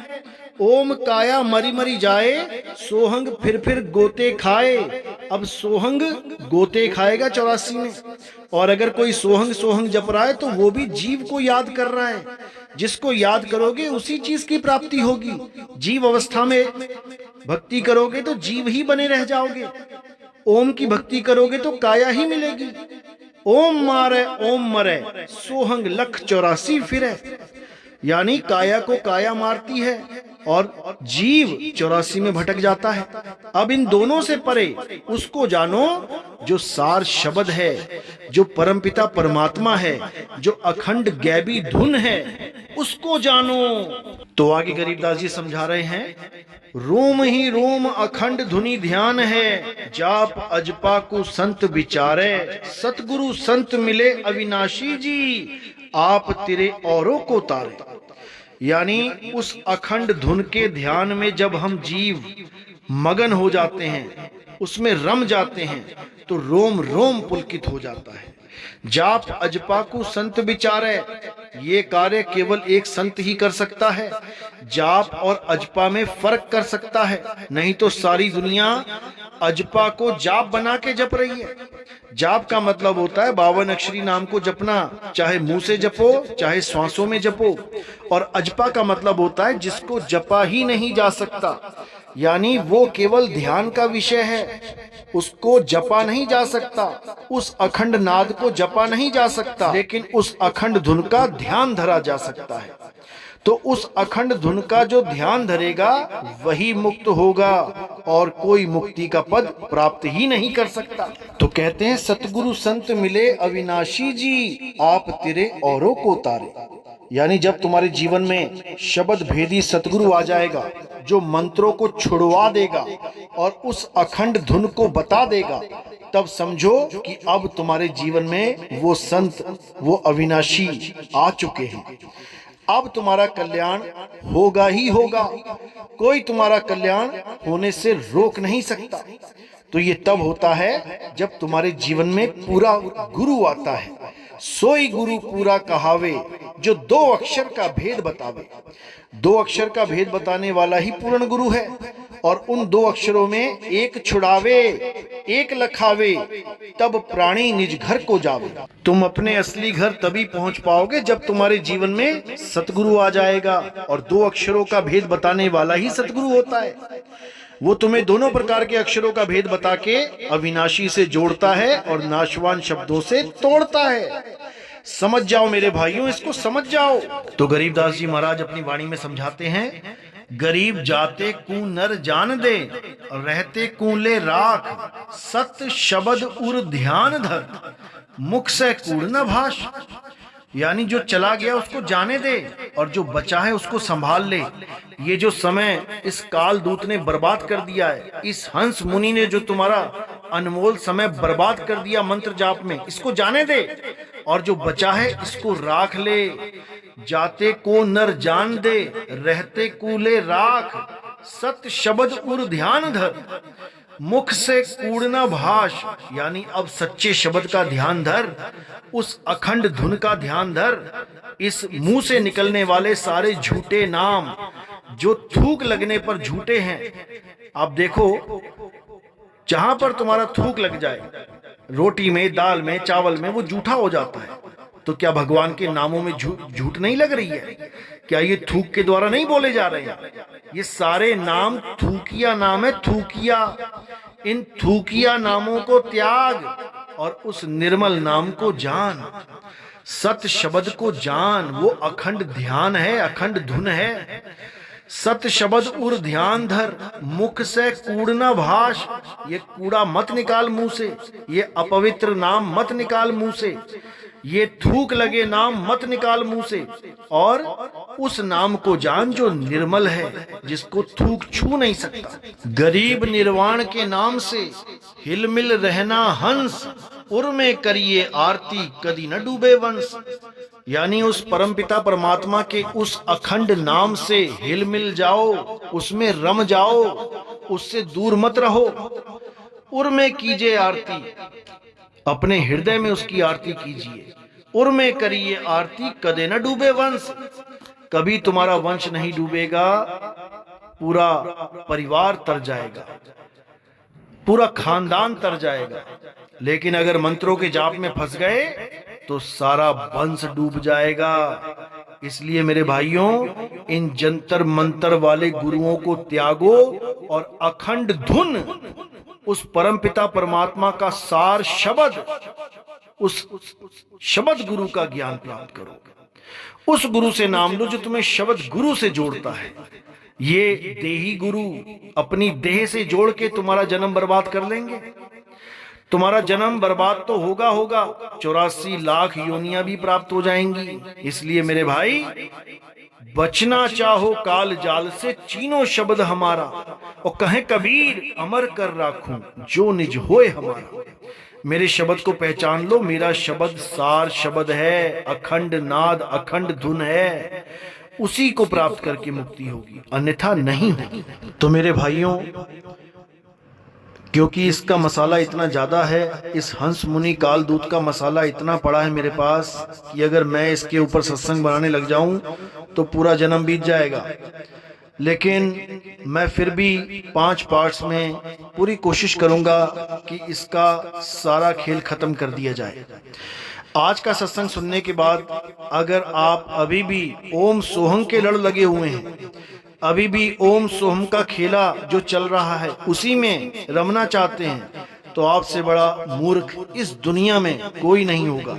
ओम काया मरी मरी जाए, सोहंग फिर गोते खाए। अब सोहंग गोते खाएगा 84 में, और अगर कोई सोहंग सोहंग जप रहा है तो वो भी जीव को याद कर रहा है। जिसको याद करोगे उसी चीज की प्राप्ति होगी। जीव अवस्था में भक्ति करोगे तो जीव ही बने रह जाओगे, ओम की भक्ति करोगे तो काया ही मिलेगी। ओम मारे ओम मरे, सोहंग लख 84 फिरे, यानी काया को काया मारती है और जीव 84 में भटक जाता है। अब इन दोनों से परे उसको जानो जो सार शब्द है, जो परमपिता परमात्मा है, जो अखंड गैबी धुन है, उसको जानो। तो आगे गरीबदास जी समझा रहे हैं, रोम ही रोम अखंड धुनि ध्यान है, जाप अजपा को संत विचारे, सतगुरु संत मिले अविनाशी जी, आप तेरे औरों को तारे। यानी उस अखंड धुन के ध्यान में जब हम जीव मगन हो जाते हैं, उसमें रम जाते हैं, तो रोम रोम पुलकित हो जाता है। जाप अजपा को संत विचारे, ये कार्य केवल एक संत ही कर सकता है। जाप और अजपा में फर्क कर सकता है, नहीं तो सारी दुनिया अजपा को जाप बना के जप रही है। जाप का मतलब होता है 52 अक्षरी नाम को जपना, चाहे मुंह से जपो चाहे श्वासों में जपो। और अजपा का मतलब होता है जिसको जपा ही नहीं जा सकता, यानी वो केवल ध्यान का विषय है, उसको जपा नहीं जा सकता, उस अखंड नाद को जपा नहीं जा सकता, लेकिन उस अखंड धुन का ध्यान धरा जा सकता है। तो उस अखंड धुन का जो ध्यान धरेगा वही मुक्त होगा, और कोई मुक्ति का पद प्राप्त ही नहीं कर सकता। तो कहते हैं सतगुरु संत मिले अविनाशी जी, आप तेरे औरों को तारे। यानी जब तुम्हारे जीवन में शब्द भेदी सतगुरु आ जाएगा, जो मंत्रों को छुड़वा देगा और उस अखंड धुन को बता देगा, तब समझो कि अब तुम्हारे जीवन में वो संत, वो अविनाशी आ चुके हैं। अब तुम्हारा कल्याण होगा ही होगा, कोई तुम्हारा कल्याण होने से रोक नहीं सकता। तो ये तब होता है जब तुम्हारे जीवन में पूरा गुरु आता है। सोई गुरु पूरा कहावे, जो 2 अक्षर का भेद बतावे। 2 अक्षर का भेद बताने वाला ही पूर्ण गुरु है, और उन 2 अक्षरों में एक छुड़ावे एक लखावे, तब प्राणी निज घर को जावे। तुम अपने असली घर तभी पहुंच पाओगे जब तुम्हारे जीवन में सतगुरु आ जाएगा, और 2 अक्षरों का भेद बताने वाला ही सतगुरु होता है। वो तुम्हें दोनों प्रकार के अक्षरों का भेद बता के अविनाशी से जोड़ता है और नाशवान शब्दों से तोड़ता है। समझ जाओ मेरे भाइयों, इसको समझ जाओ। तो गरीबदास जी महाराज अपनी वाणी में समझाते हैं, गरीब जाते कू नर जान दे, रहते कूले राख, सत शब्द उर ध्यान धर, मुख से कूड़ न भाष। यानी जो चला गया उसको जाने दे, और जो बचा है उसको संभाल ले। ये जो समय इस काल दूत ने बर्बाद कर दिया है, इस हंस मुनि ने जो तुम्हारा अनमोल समय बर्बाद कर दिया मंत्र जाप में, इसको जाने दे, और जो बचा है इसको राख ले। जाते को नर जान दे, रहते कूले राख, सत शब्द उर ध्यान धर, मुख से कूड़ना भाष। यानी अब सच्चे शब्द का ध्यान धर, उस अखंड धुन का ध्यान धर। इस मुंह से निकलने वाले सारे झूठे नाम जो थूक लगने पर झूठे हैं, आप देखो जहां पर तुम्हारा थूक लग जाए, रोटी में, दाल में, चावल में, वो झूठा हो जाता है। तो क्या भगवान के नामों में झूठ नहीं लग रही है? क्या ये थूक के द्वारा नहीं बोले जा रहे हैं? ये सारे नाम थूकिया नाम है, थूकिया। इन थूकिया नामों को त्याग और उस निर्मल नाम को जान, सत शब्द को जान। वो अखंड ध्यान है, अखंड धुन है। सत शब्द उर ध्यान धर, मुख से कूड़ना भाष। ये कूड़ा मत निकाल मुंह से, ये अपवित्र नाम मत निकाल मुंह से, ये थूक लगे नाम मत निकाल मुंह से। और उस नाम को जान जो निर्मल है, जिसको थूक छू नहीं सकता। गरीब निर्वाण के नाम से हिलमिल रहना हंस, उर में करिए आरती कदी न डूबे वंश। यानी उस परमपिता परमात्मा के उस अखंड नाम से हिलमिल जाओ, उसमें रम जाओ, उससे दूर मत रहो। उर में कीजिए आरती, अपने हृदय में उसकी आरती कीजिए। उर में करिए आरती कदे न डूबे वंश। कभी तुम्हारा वंश नहीं डूबेगा, पूरा परिवार तर जाएगा, पूरा खानदान तर जाएगा। लेकिन अगर मंत्रों के जाप में फंस गए तो सारा वंश डूब जाएगा। इसलिए मेरे भाइयों, इन जंतर मंतर वाले गुरुओं को त्यागो और अखंड धुन, उस परमपिता परमात्मा का सार शब्द, उस शब्द गुरु का ज्ञान प्राप्त करो। उस गुरु से नाम लो जो तुम्हें शब्द गुरु से जोड़ता है। ये देही गुरु अपनी देह से जोड़ के तुम्हारा जन्म बर्बाद कर लेंगे। तुम्हारा जन्म बर्बाद तो होगा होगा, 84 लाख योनियां भी प्राप्त हो जाएंगी। इसलिए मेरे भाई, बचना चाहो काल जाल से, चीनो शब्द हमारा। और कहे कबीर, अमर कर राखूं जो निज होए हमारा। मेरे शब्द को पहचान लो, मेरा शब्द सार शब्द है, अखंड नाद अखंड धुन है। उसी को प्राप्त करके मुक्ति होगी, अन्यथा नहीं होगी। तो मेरे भाइयों, क्योंकि इसका मसाला इतना ज्यादा है, इस हंस मुनि काल दूत का मसाला इतना पड़ा है मेरे पास कि अगर मैं इसके ऊपर सत्संग बनाने लग जाऊं तो पूरा जन्म बीत जाएगा। लेकिन मैं फिर भी 5 पार्ट्स में पूरी कोशिश करूंगा कि इसका सारा खेल खत्म कर दिया जाए। आज का सत्संग सुनने के बाद अगर आप अभी भी ओम सोहम के लड़ लगे हुए हैं, अभी भी ओम सोहम का खेला जो चल रहा है उसी में रमना चाहते हैं, तो आपसे बड़ा मूर्ख इस दुनिया में कोई नहीं होगा।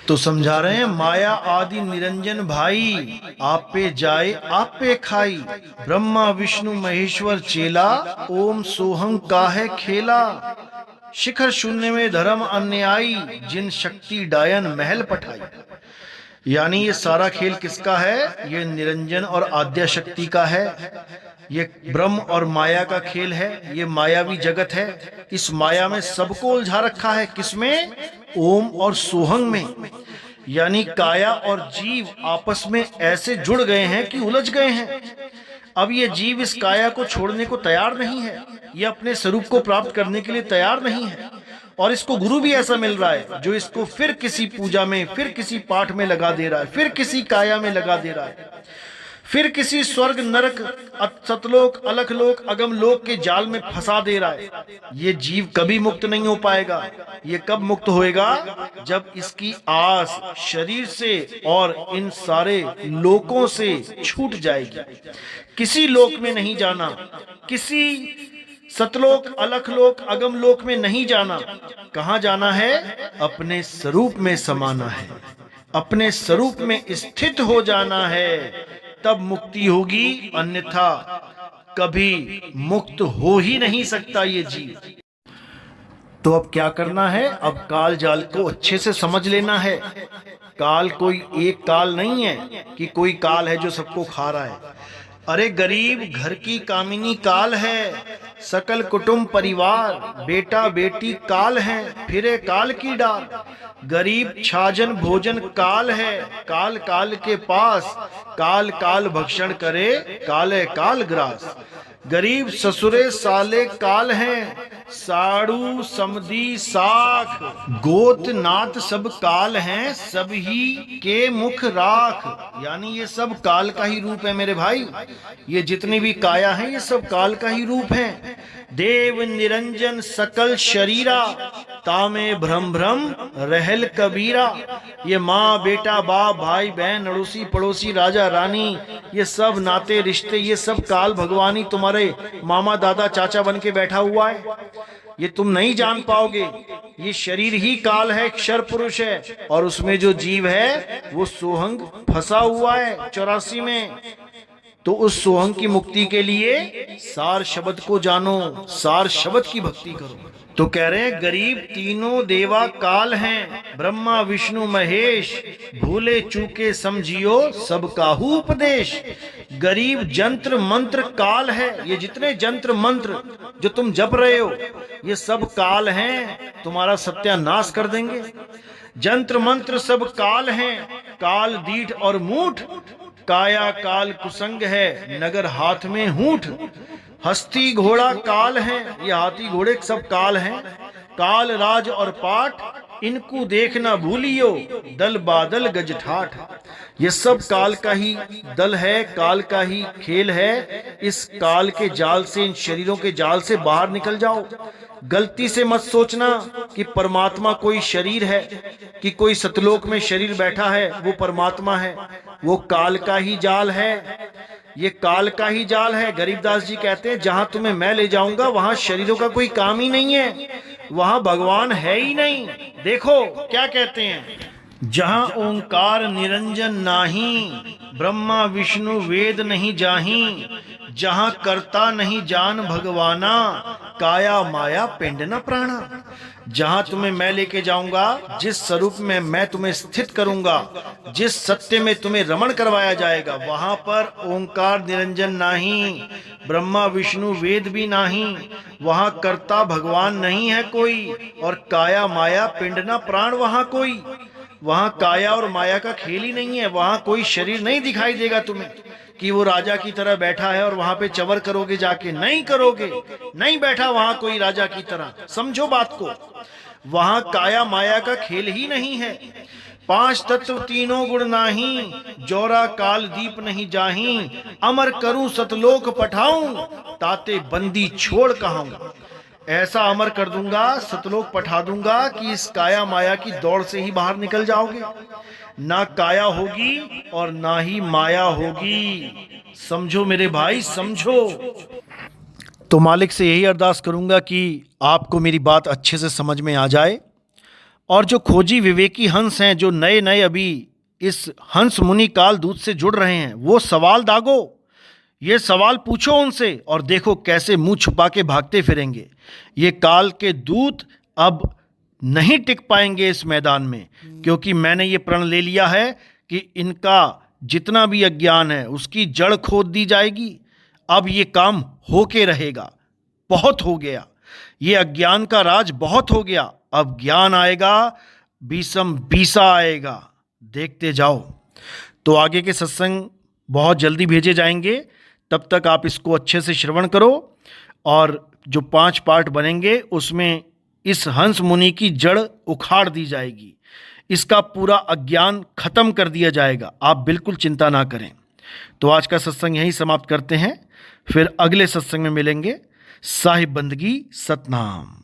तो समझा रहे हैं, माया आदि निरंजन भाई, आप पे जाए आप पे खाई। ब्रह्मा विष्णु महेश्वर चेला, ओम सोहम का है खेला। शिखर शून्य में धर्म अन्यायी, जिन शक्ति डायन महल पठाई। यानी ये सारा खेल किसका है? ये निरंजन और आद्या शक्ति का है। ये ब्रह्म और माया का खेल है, ये मायावी जगत है। इस माया में सबको उलझा रखा है, किसमें? ओम और सोहंग में। यानी काया और जीव आपस में ऐसे जुड़ गए हैं कि उलझ गए हैं। अब ये जीव इस काया को छोड़ने को तैयार नहीं है, ये अपने स्वरूप को प्राप्त करने के लिए तैयार नहीं है। और इसको गुरु भी ऐसा मिल रहा है जो इसको फिर किसी पूजा में, फिर किसी पाठ में लगा दे रहा है, फिर किसी काया में लगा दे रहा है, फिर किसी स्वर्ग नरक सतलोक अलखलोक अगम लोक के जाल में फंसा दे रहा है। ये जीव कभी मुक्त नहीं हो पाएगा। ये कब मुक्त होएगा? जब इसकी आस शरीर से और इन सारे लोकों से छूट जाएगी। किसी लोक में नहीं जाना, किसी सतलोक अलखलोक अगम लोक में नहीं जाना। कहां जाना है? अपने स्वरूप में समाना है, अपने स्वरूप में स्थित हो जाना है, तब मुक्ति होगी। अन्यथा कभी मुक्त हो ही नहीं सकता ये जीव। तो अब क्या करना है? अब काल जाल को अच्छे से समझ लेना है। काल कोई एक काल नहीं है कि कोई काल है जो सबको खा रहा है। अरे गरीब घर की कामिनी काल है, सकल कुटुंब परिवार बेटा बेटी काल है, फिरे काल की डाल। गरीब छाजन भोजन काल है, काल काल के पास, काल काल भक्षण करे, काले काल ग्रास। गरीब ससुरे साले काल हैं, साड़ू समधी साख, गोत नात सब काल हैं, सब ही के मुख राख। यानी ये सब काल का ही रूप है मेरे भाई। ये जितनी भी काया है ये सब काल का ही रूप है। देव निरंजन सकल शरीरा, तामे भ्रम भ्रम रहल कबीरा। ये माँ बेटा बाप भाई बहन अड़ोसी पड़ोसी राजा रानी, ये सब नाते रिश्ते, ये सब काल भगवानी तुम्हारे मामा दादा चाचा बन के बैठा हुआ है। ये तुम नहीं जान पाओगे। ये शरीर ही काल है, क्षर पुरुष है, और उसमें जो जीव है वो सोहंग फंसा हुआ है 84 में। तो उस सोहंग की मुक्ति के लिए सार शब्द को जानो, सार शब्द की भक्ति करो। तो कह रहे हैं गरीब तीनों देवा काल हैं, ब्रह्मा विष्णु महेश, भूले चूके समझियो सब काहू उपदेश। गरीब जंत्र मंत्र काल है, ये जितने जंत्र मंत्र जो तुम जप रहे हो ये सब काल हैं, तुम्हारा सत्यानाश कर देंगे। जंत्र मंत्र सब काल हैं, काल दीठ और मूठ, काया काल कुसंग है, नगर हाथ में हूठ। हस्ती घोड़ा काल है, ये हाथी घोड़े सब काल हैं। काल राज और पाठ इनको देखना भूलियो, दल बादल गज ठाठ। ये सब काल का ही दल है, काल का ही खेल है। इस काल के जाल से, इन शरीरों के जाल से बाहर निकल जाओ। गलती से मत सोचना कि परमात्मा कोई शरीर है, कि कोई सतलोक में शरीर बैठा है वो परमात्मा है। वो काल का ही जाल है, ये काल का ही जाल है। गरीबदास जी कहते हैं जहां तुम्हें मैं ले जाऊंगा वहां शरीरों का कोई काम ही नहीं है, वहां भगवान है ही नहीं। देखो क्या कहते हैं, जहां ओंकार निरंजन नाही, ब्रह्मा विष्णु वेद नहीं जाही, जहां करता नहीं जान भगवाना, काया माया पिंड न प्राणा। जहां तुम्हें मैं लेके जाऊंगा, जिस स्वरूप में मैं तुम्हें स्थित करूंगा, जिस सत्य में तुम्हें रमण करवाया जाएगा, वहां पर ओंकार निरंजन नाही, ब्रह्मा विष्णु वेद भी नहीं, वहां कर्ता भगवान नहीं है कोई, और काया माया पिंड न प्राण वहां कोई। वहां काया और माया का खेल ही नहीं है, वहां कोई शरीर नहीं दिखाई देगा तुम्हें कि वो राजा की तरह बैठा है और वहां पे चवर करोगे जाके, नहीं करोगे, नहीं बैठा वहां कोई राजा की तरह। समझो बात को, वहां काया माया का खेल ही नहीं है। पांच तत्व तीनों गुण नाही, जोरा काल दीप नहीं जाही, अमर करूं सतलोक पठाऊं, ताते बंदी छोड़ कहूं। ऐसा अमर कर दूंगा, सतलोक पठा दूंगा कि इस काया माया की दौड़ से ही बाहर निकल जाओगे। ना काया होगी और ना ही माया होगी। समझो मेरे भाई, समझो। तो मालिक से यही अरदास करूंगा कि आपको मेरी बात अच्छे से समझ में आ जाए, और जो खोजी विवेकी हंस हैं, जो नए नए अभी इस हंस मुनि काल दूत से जुड़ रहे हैं, वो सवाल दागो, ये सवाल पूछो उनसे, और देखो कैसे मुंह छुपा के भागते फिरेंगे। ये काल के दूत अब नहीं टिक पाएंगे इस मैदान में, क्योंकि मैंने ये प्रण ले लिया है कि इनका जितना भी अज्ञान है उसकी जड़ खोद दी जाएगी। अब ये काम होके रहेगा, बहुत हो गया, ये अज्ञान का राज बहुत हो गया। अब ज्ञान आएगा, बीसम बीसा आएगा, देखते जाओ। तो आगे के सत्संग बहुत जल्दी भेजे जाएंगे, तब तक आप इसको अच्छे से श्रवण करो, और जो 5 पार्ट बनेंगे उसमें इस हंस मुनि की जड़ उखाड़ दी जाएगी, इसका पूरा अज्ञान खत्म कर दिया जाएगा। आप बिल्कुल चिंता ना करें। तो आज का सत्संग यहीं समाप्त करते हैं, फिर अगले सत्संग में मिलेंगे। साहिब बंदगी सतनाम।